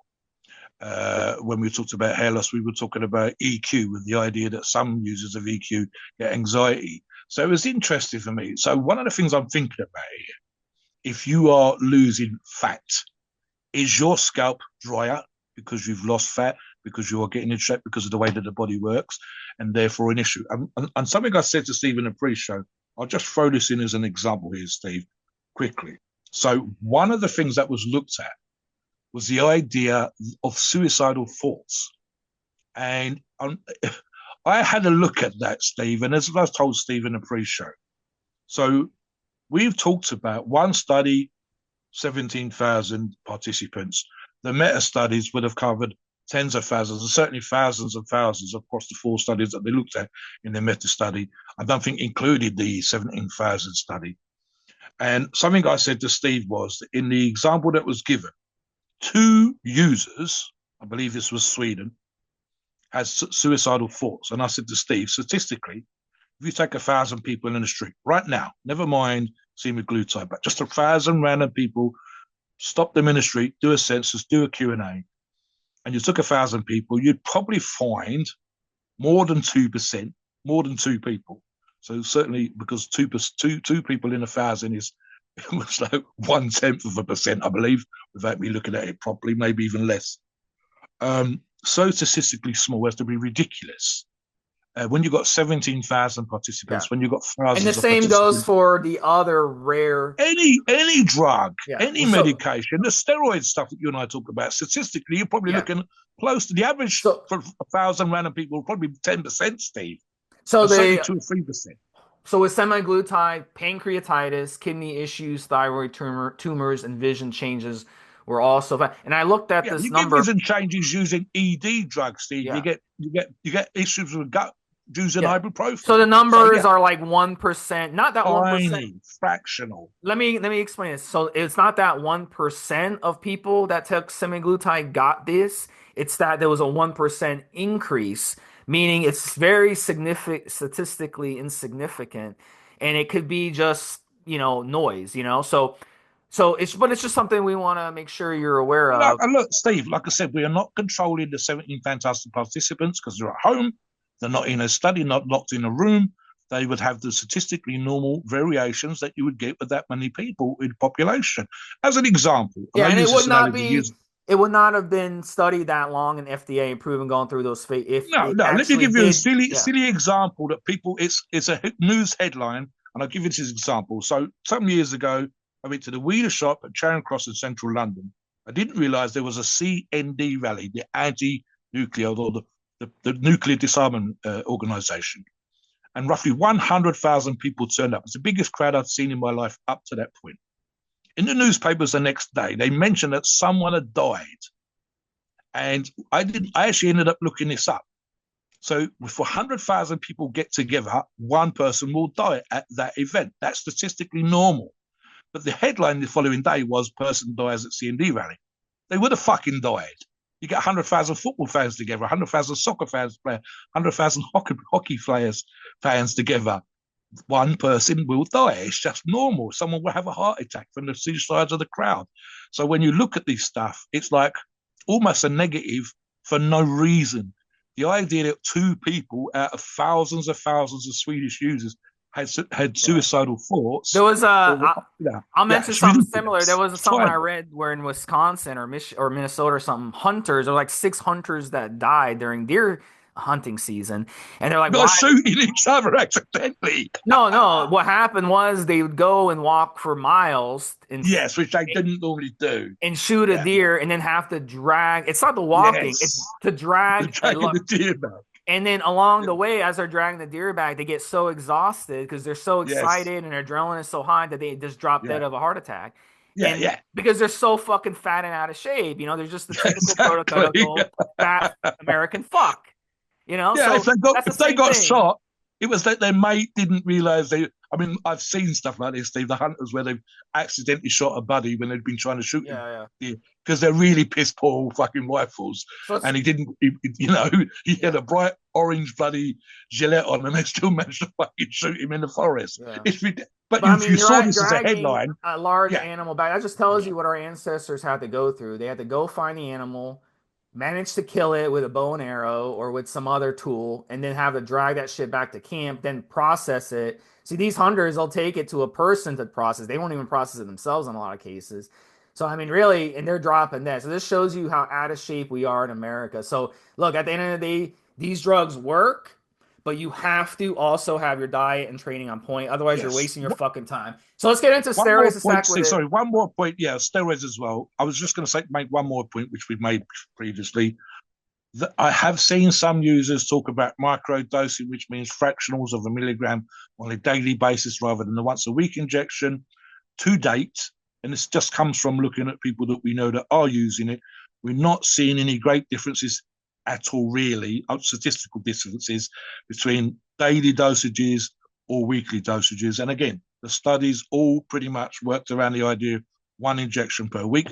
When we talked about hair loss, we were talking about EQ with the idea that some users of EQ get anxiety. So it was interesting for me. So one of the things I'm thinking about here, if you are losing fat, is your scalp drier because you've lost fat, because you are getting in shape, because of the way that the body works, and therefore an issue? And something I said to Steve in the pre-show, I'll just throw this in as an example here, Steve, quickly. So one of the things that was looked at was the idea of suicidal thoughts. And I had a look at that, Steve, and as I told Steve in the pre-show. So we've talked about one study, 17,000 participants. The meta studies would have covered tens of thousands, and certainly thousands and thousands across the 4 studies that they looked at in the meta study. I don't think included the 17,000 study. And something I said to Steve was that in the example that was given, 2 users, I believe this was Sweden, has suicidal thoughts. And I said to Steve, statistically, if you take 1,000 people in the street right now, never mind semaglutide, but just 1,000 random people, stop them in the street, do a census, do a Q&A, and you took 1,000 people, you'd probably find more than 2%, more than 2 people. So certainly because two people in 1,000 is it was like 0.1%, I believe, without me looking at it properly, maybe even less. So statistically small as to be ridiculous. When you've got 17,000 Yeah. participants, when you've got And the thousands of same goes participants, for the other rare. any drug, Yeah. any So medication, the steroid stuff that you and I talk about, statistically, you're probably yeah. looking close to the average So for 1,000 random people, probably 10%, Steve, so and certainly they 2 or 3%. so with semaglutide, pancreatitis, kidney issues, thyroid tumors, and vision changes were also found. And I looked at Yeah, this you get number. vision changes using ED drugs, Steve. You Yeah. get issues with gut using Yeah. So ibuprofen. the So numbers yeah, are like 1%, not that 1%. tiny, fractional. Let me explain this. So it's not that 1% of people that took semaglutide got this. It's that there was a 1% increase, meaning it's very significant, statistically insignificant, and it could be just, noise. So it's just something we want to make sure you're aware of. And look, Steve, like I said, we are not controlling the 17 fantastic participants because they're at home. They're not in a study, not locked in a room. They would have the statistically normal variations that you would get with that many people in population. As an example, and Yeah, I and use this analogy years. it would not have been studied that long in FDA approved and gone through those if No, it no. Let me actually give you a did. silly, Yeah. silly example that people. It's a news headline, and I'll give you this example. So some years ago, I went to the Wheeler shop at Charing Cross in central London. I didn't realise there was a CND rally, the anti-nuclear or the nuclear disarmament organisation, and roughly 100,000 people turned up. It's the biggest crowd I'd seen in my life up to that point. In the newspapers the next day, they mentioned that someone had died, and I actually ended up looking this up. So if 100,000 people get together, one person will die at that event. That's statistically normal. But the headline the following day was person dies at CND rally. They would have fucking died. You get 100,000 football fans together, 100,000 soccer fans, 100,000 hockey players, fans together. One person will die. It's just normal. Someone will have a heart attack from the two sides of the crowd. So when you look at this stuff, it's like almost a negative for no reason. The idea that 2 people out of thousands of Swedish users had Yeah. suicidal There thoughts. was a. Or I'll yeah, mention it's something similar. There ridiculous. was It's something I tiny. read where in Wisconsin or Minnesota or something, hunters, there were like 6 hunters that died during deer hunting season, and they're like, Not why? shooting each other accidentally. No, no. What happened was they would go and walk for miles Yes, which they didn't normally do. and shoot a Yeah. deer, and then have to drag. It's not the walking; it's Yes. to The drag a dragging the deer back. And then along the way, as they're dragging the deer back, they get so exhausted because they're so Yes. excited and their adrenaline is so high that they just drop dead Yeah. of a heart attack. Yeah. And Yeah. because they're so fucking fat and out of shape, they're just the typical Exactly. prototypical fat American fuck, Yeah, So that's the if they same got thing. shot, it was that their mate didn't realize they. I mean, I've seen stuff like this, Steve. The hunters where they've accidentally shot a buddy when they'd been trying to shoot Yeah, yeah. him because they're really piss poor fucking rifles, So it's and he didn't. He had yeah, a bright orange bloody Gillette on, and they still managed to fucking shoot him in the forest. yeah. But But I if mean, you you're saw right, this as a dragging headline, a large yeah, animal back. That just tells yeah, you what our ancestors had to go through. They had to go find the animal, manage to kill it with a bow and arrow or with some other tool, and then have to drag that shit back to camp, then process it. See, these hunters, they'll take it to a person to process. They won't even process it themselves in a lot of cases. So, I mean, really, and they're dropping that. So, this shows you how out of shape we are in America. So, look, at the end of the day, these drugs work, but you have to also have your diet and training on point. Otherwise, you're yes. wasting your fucking time. So, let's get into One more steroids to point, stack with Steve. it. Sorry, one more point. Yeah, steroids as well. I was just going to say make one more point, which we've made previously. I have seen some users talk about micro dosing, which means fractionals of a milligram on a daily basis rather than the once a week injection. To date, and this just comes from looking at people that we know that are using it, we're not seeing any great differences at all, really, statistical differences between daily dosages or weekly dosages. And again, the studies all pretty much worked around the idea of one injection per week,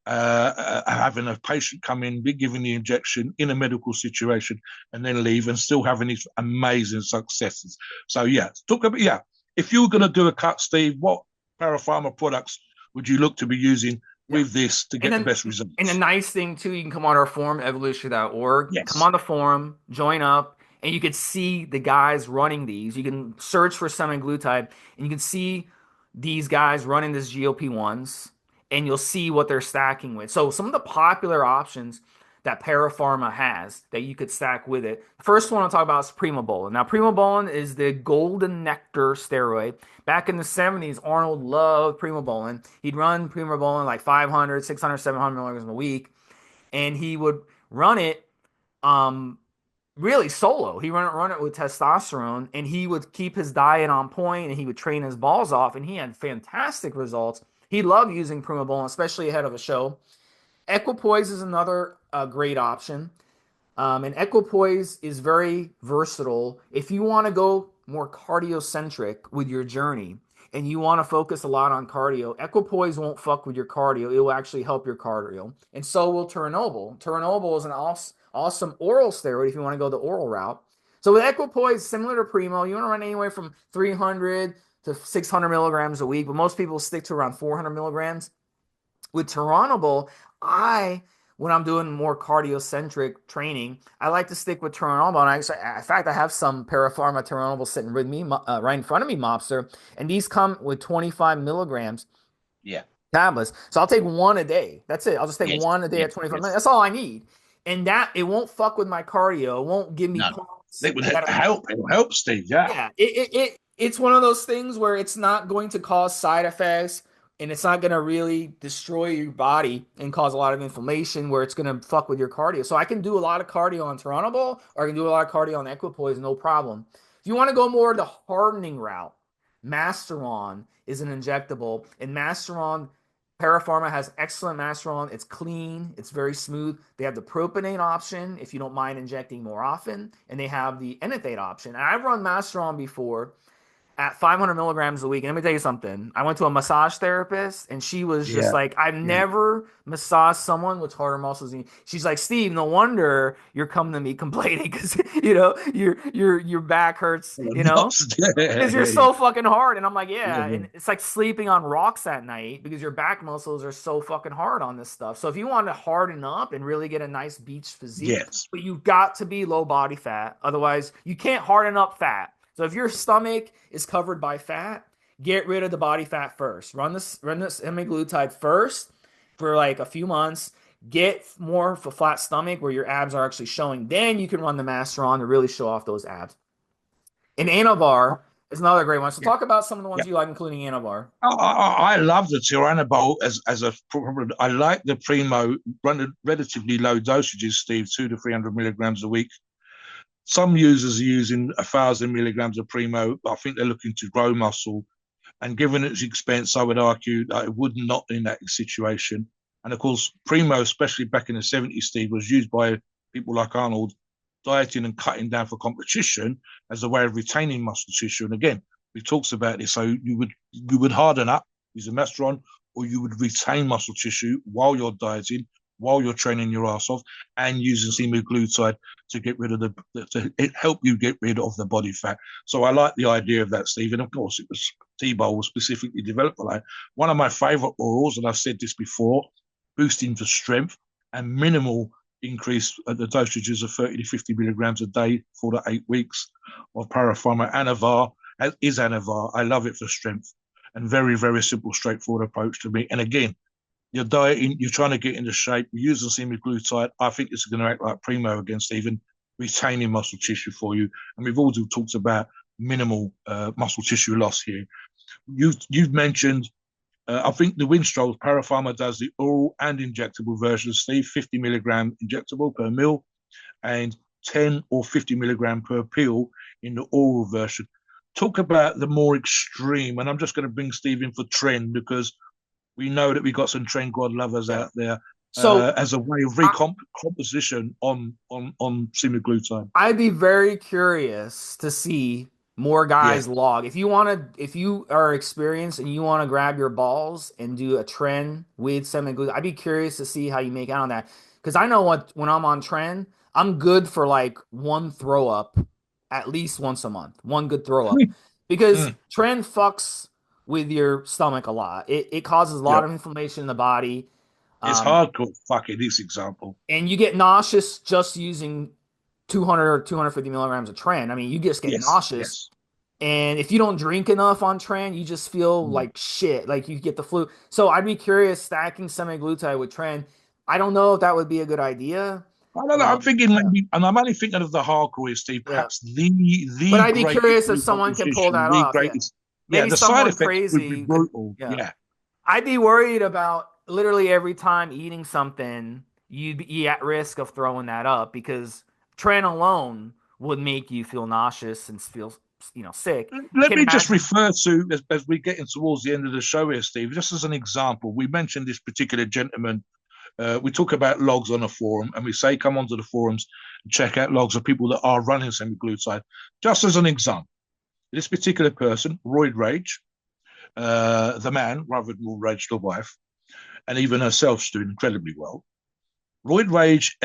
having a patient come in, be given the injection in a medical situation, and then leave and still having these amazing successes. So yeah, talk about If you were going to do a cut, Steve, what Para Pharma products would you look to be using Yeah. with this to And get the then, best and the results? nice thing too, you can come on our forum, evolutionary.org, come Yes. on the forum, join up, and you can see the guys running these. You can search for semaglutide, and you can see these guys running this GLP-1s, and you'll see what they're stacking with. So some of the popular options that Parapharma has that you could stack with it. First one I'll talk about is Primobolan. Now, Primobolan is the golden nectar steroid. Back in the 70s, Arnold loved Primobolan. He'd run Primobolan like 500, 600, 700 milligrams a week, and he would run it um, really solo. He run it with testosterone, and he would keep his diet on point, and he would train his balls off, and he had fantastic results. He loved using Primobolan, especially ahead of a show. Equipoise is another great option. And equipoise is very versatile. If you want to go more cardiocentric with your journey and you want to focus a lot on cardio, equipoise won't fuck with your cardio. It will actually help your cardio. And so will turinabol. Turinabol is an awesome oral steroid if you want to go the oral route. So with equipoise, similar to Primo, you want to run anywhere from 300 to 600 milligrams a week, but most people stick to around 400 milligrams. With Turinabol, when I'm doing more cardiocentric training, I like to stick with Turinabol. And in fact, I have some Parapharma Turinabol sitting with me right in front of me, Mobster, and these come with 25 milligrams Yeah. tablets. So I'll take one a day. That's it. I'll just take Yes. one a day Yes. at 25 minutes. Yes. That's all I need. And that it won't fuck with my cardio. It won't give me No. pumps It would that are help. It will help, Steve. Yeah. yeah, it's one of those things where it's not going to cause side effects and it's not going to really destroy your body and cause a lot of inflammation where it's going to fuck with your cardio. So I can do a lot of cardio on Turinabol or I can do a lot of cardio on Equipoise, no problem. If you want to go more the hardening route, Masteron is an injectable, and Masteron Parapharma has excellent Masteron. It's clean, it's very smooth. They have the propionate option if you don't mind injecting more often, and they have the enethate option. And I've run Masteron before at 500 milligrams a week. And let me tell you something. I went to a massage therapist, and she was just Yeah. like, I've Yeah. never massaged someone with harder muscles. She's like, Steve, no wonder you're coming to me complaining because your back hurts. Because you're so fucking hard. And I'm like, yeah. Yeah. And it's like sleeping on rocks at night because your back muscles are so fucking hard on this stuff. So if you want to harden up and really get a nice beach physique, Yes. but you've got to be low body fat. Otherwise, you can't harden up fat. So if your stomach is covered by fat, get rid of the body fat first. Run this semaglutide first for like a few months. Get more of a flat stomach where your abs are actually showing. Then you can run the master on to really show off those abs. And Anavar is another great one. So Yeah. talk about some of the ones Yeah. you like, including Anavar. I love the Tyranobol as a problem. I like the Primo, run relatively low dosages, Steve, 200 to 300 milligrams a week. Some users are using 1,000 milligrams of Primo. I think they're looking to grow muscle. And given its expense, I would argue that it would not in that situation. And of course, Primo, especially back in the 70s, Steve, was used by people like Arnold, dieting and cutting down for competition as a way of retaining muscle tissue. And again, we talks about this. So you would harden up, use a masteron, or you would retain muscle tissue while you're dieting, while you're training your ass off, and using semaglutide to get rid of to help you get rid of the body fat. So I like the idea of that, Steve. And of course, it was T-Bowl was specifically developed for that. One of my favorite orals, and I've said this before, boosting for strength and minimal increase at the dosages of 30 to 50 milligrams a day for the 8 weeks of Para Pharma Anavar is Anavar. I love it for strength and very, very simple, straightforward approach to me. And again, you're dieting, you're trying to get into shape, you're using semaglutide. I think it's going to act like Primo again, Stephen, retaining muscle tissue for you. And we've also talked about minimal muscle tissue loss here. You've mentioned, I think the Winstrol, Para Pharma does the oral and injectable version, Steve, 50 milligram injectable per mil and 10 or 50 milligram per pill in the oral version. Talk about the more extreme, and I'm just going to bring Steve in for trend because we know that we got some trend god lovers out there So as a way of recomposition on semaglutide. I'd be very curious to see more Yeah, guys log. If you are experienced and you want to grab your balls and do a trend with semaglutide, I'd be curious to see how you make out on that. Because I know what when I'm on trend, I'm good for like one throw up at least once a month, one good throw up. Because mm, trend fucks with your stomach a lot. It causes a lot yep. of inflammation in the body. It's Um, hardcore fucking this example. and you get nauseous just using 200 or 250 milligrams of tren. I mean, you just get Yes, nauseous. yes. And if you don't drink enough on tren, you just feel Mm. like shit, like you get the flu. So I'd be curious stacking semaglutide with tren. I don't know if that would be a good idea. I don't know. I'm thinking Yeah, maybe, and I'm only thinking of the hardcore, Steve. yeah. Perhaps the But I'd be greatest curious if someone can pull recomposition, that the off. Yeah. greatest. Yeah, Maybe the side someone effects would be crazy could, brutal. yeah. Yeah. I'd be worried about literally every time eating something, you'd be at risk of throwing that up because tren alone would make you feel nauseous and feel, sick. I Let can't me just imagine. refer to, as we're getting towards the end of the show here, Steve, just as an example, we mentioned this particular gentleman. We talk about logs on a forum and we say come onto the forums and check out logs of people that are running semaglutide. Just as an example, this particular person, Royd Rage, the man, rather than Royd Rage, the wife, and even herself, is doing incredibly well. Royd Rage,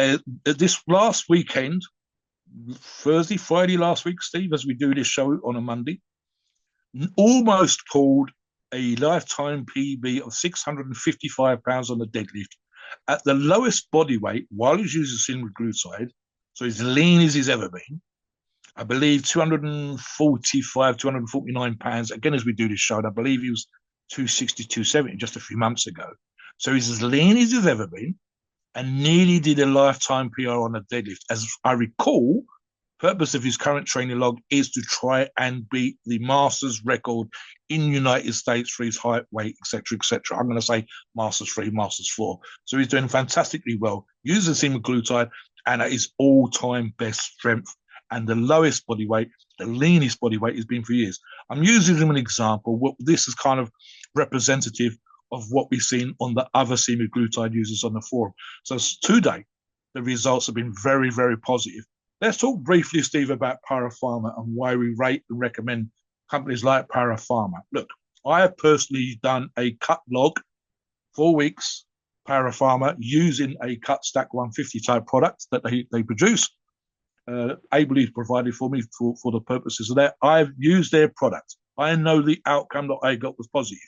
this last weekend, Thursday, Friday last week, Steve, as we do this show on a Monday, almost pulled a lifetime PB of 655 pounds on the deadlift at the lowest body weight while he's using semaglutide. So he's lean as he's ever been. I believe 245, 249 pounds. Again, as we do this show, and I believe he was 260, 270 just a few months ago. So he's as lean as he's ever been and nearly did a lifetime PR on a deadlift. As I recall, purpose of his current training log is to try and beat the Masters record in the United States for his height, weight, etc., etc. I'm going to say Masters 3, Masters 4. So he's doing fantastically well, using semaglutide and at his all-time best strength and the lowest body weight, the leanest body weight he's been for years. I'm using him as an example. This is kind of representative of what we've seen on the other semaglutide users on the forum. So today, the results have been very, very positive. Let's talk briefly, Steve, about Para Pharma and why we rate and recommend companies like Para Pharma. Look, I have personally done a cut log, 4 weeks, Para Pharma, using a cut stack 150 type product that they produce. Ably provided for me for the purposes of that. I've used their product. I know the outcome that I got was positive.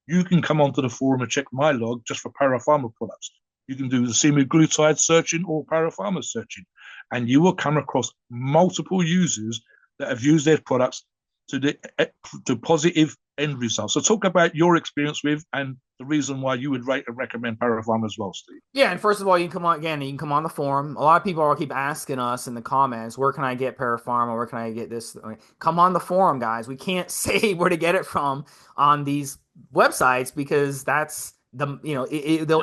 You can come onto the forum and check my log just for Para Pharma products. You can do the semaglutide searching or Para Pharma searching, and you will come across multiple users that have used their products to positive end results. So talk about your experience with and the reason why you would rate and recommend Para Pharma as well, Steve. Yeah, and first of all, you can come on again. You can come on the forum. A lot of people are keep asking us in the comments, "Where can I get Parapharma? Where can I get this?" Come on the forum, guys. We can't say where to get it from on these websites because that's they'll Yeah,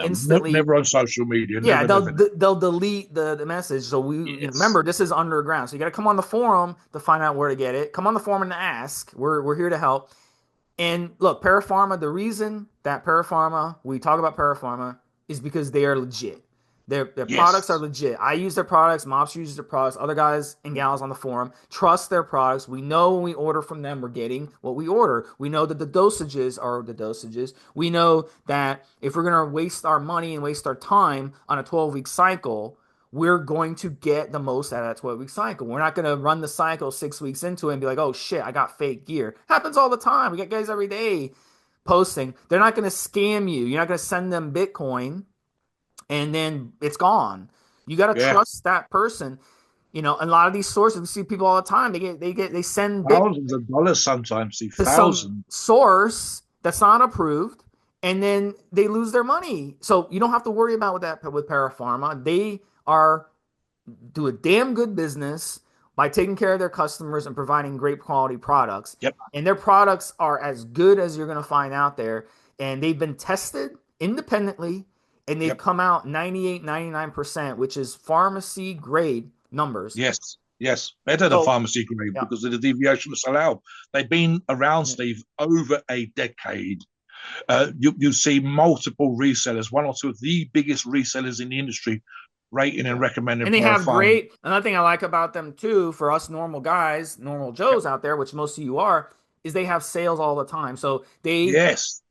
instantly, never on social media. yeah, Never, never, never. they'll delete the message. So Yes. remember, this is underground. So you got to come on the forum to find out where to get it. Come on the forum and ask. We're here to help. And look, Para Pharma, the reason that Para Pharma, we talk about Para Pharma, is because they are legit. Their products are Yes. legit. I use their products, Mobster uses their products, other guys and gals on the forum trust their products. We know when we order from them, we're getting what we order. We know that the dosages are the dosages. We know that if we're going to waste our money and waste our time on a 12-week cycle, we're going to get the most out of that 12-week cycle. We're not going to run the cycle 6 weeks into it and be like, oh shit, I got fake gear. Happens all the time. We get guys every day posting. They're not going to scam you. You're not going to send them Bitcoin and then it's gone. You got to Yeah. trust that person. A lot of these sources, we see people all the time. They send Bitcoin Thousands of dollars sometimes, see to some thousands. source that's not approved, and then they lose their money. So you don't have to worry about that with Parapharma. They are do a damn good business by taking care of their customers and providing great quality products. Yep. And their products are as good as you're going to find out there. And they've been tested independently and they've Yep. come out 98, 99%, which is pharmacy grade numbers. Yes. Yes. Better than So, pharmacy grade yeah. because of the deviation that's allowed. They've been around, Steve, over a decade. You see multiple resellers, one or two of the biggest resellers in the industry, rating and Yeah. recommending And they Para have Pharma. another thing I like about them too, for us normal guys, normal Yep. Joes out there, which most of you are, is they have sales all the time. So Yes.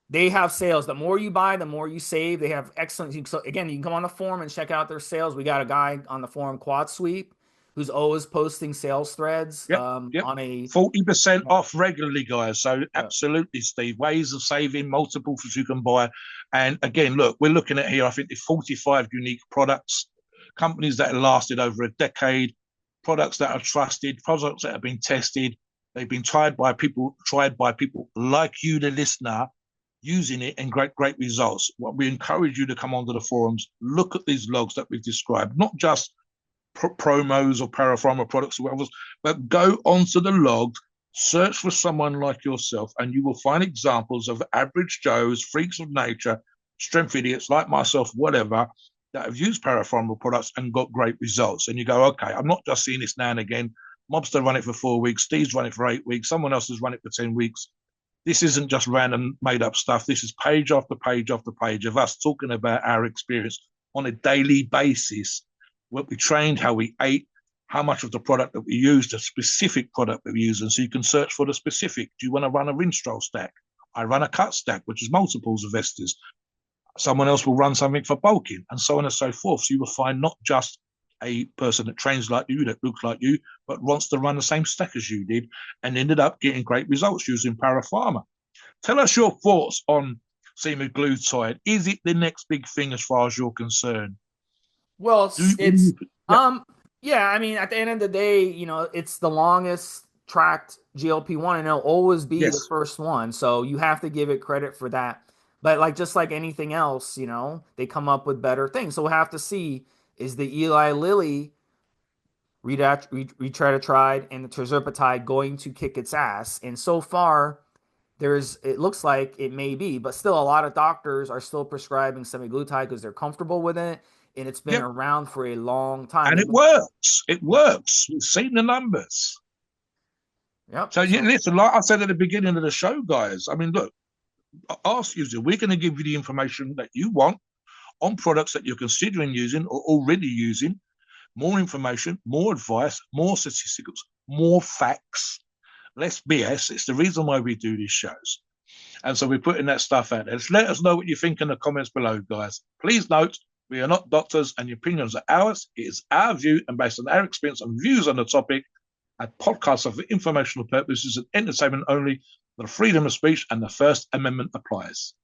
they have sales. The more you buy, the more you save. They have excellent. So again, you can come on the forum and check out their sales. We got a guy on the forum, Quad Sweep, who's always posting sales threads Yep. Yep. on a 40% off regularly, guys. So yeah. absolutely, Steve. Ways of saving, multiple that you can buy. And again, look, we're looking at here, I think, the 45 unique products, companies that have lasted over a decade, products that are trusted, products that have been tested. They've been tried by people like you, the listener, using it and great results. What we encourage you to come onto the forums, look at these logs that we've described, not just promos or parapharma products or whatever, but go onto the logs, search for someone like yourself, and you will find examples of average Joes, freaks of nature, strength idiots like myself, whatever, that have used parapharma products and got great results. And you go, okay, I'm not just seeing this now and again. Mobster run it for 4 weeks, Steve's run it for 8 weeks, someone else has run it for 10 weeks. This isn't just random made up stuff. This is page after page after page of us talking about our experience on a daily basis, what we trained, how we ate, how much of the product that we used, the specific product that we use. And so you can search for the specific. Do you want to run a Rinstrol stack? I run a cut stack, which is multiples of esters. Someone else will run something for bulking, and so on and so forth. So you will find not just a person that trains like you, that looks like you, but wants to run the same stack as you did and ended up getting great results using Para Pharma. Tell us your thoughts on semaglutide. Is it the next big thing as far as you're concerned? Well, it's Yeah. yeah, I mean, at the end of the day, it's the longest tracked GLP-1 and it'll always be the Yes. first one. So you have to give it credit for that. But like just like anything else, they come up with better things. So we'll have to see, is the Eli Lilly retratatride and the tirzepatide going to kick its ass? And so far, it looks like it may be, but still a lot of doctors are still prescribing semaglutide because they're comfortable with it and it's been Yep. around for a long time. And it works. It Yep. works. We've seen the numbers. Yep. So yeah, So listen, like I said at the beginning of the show, guys. I mean, look, ask user, we're going to give you the information that you want on products that you're considering using or already using. More information, more advice, more statistics, more facts, less BS. It's the reason why we do these shows. And so we're putting that stuff out there. Let us know what you think in the comments below, guys. Please note, we are not doctors and your opinions are ours. It is our view and based on our experience and views on the topic. A podcast are for informational purposes and entertainment only. The freedom of speech and the First Amendment applies.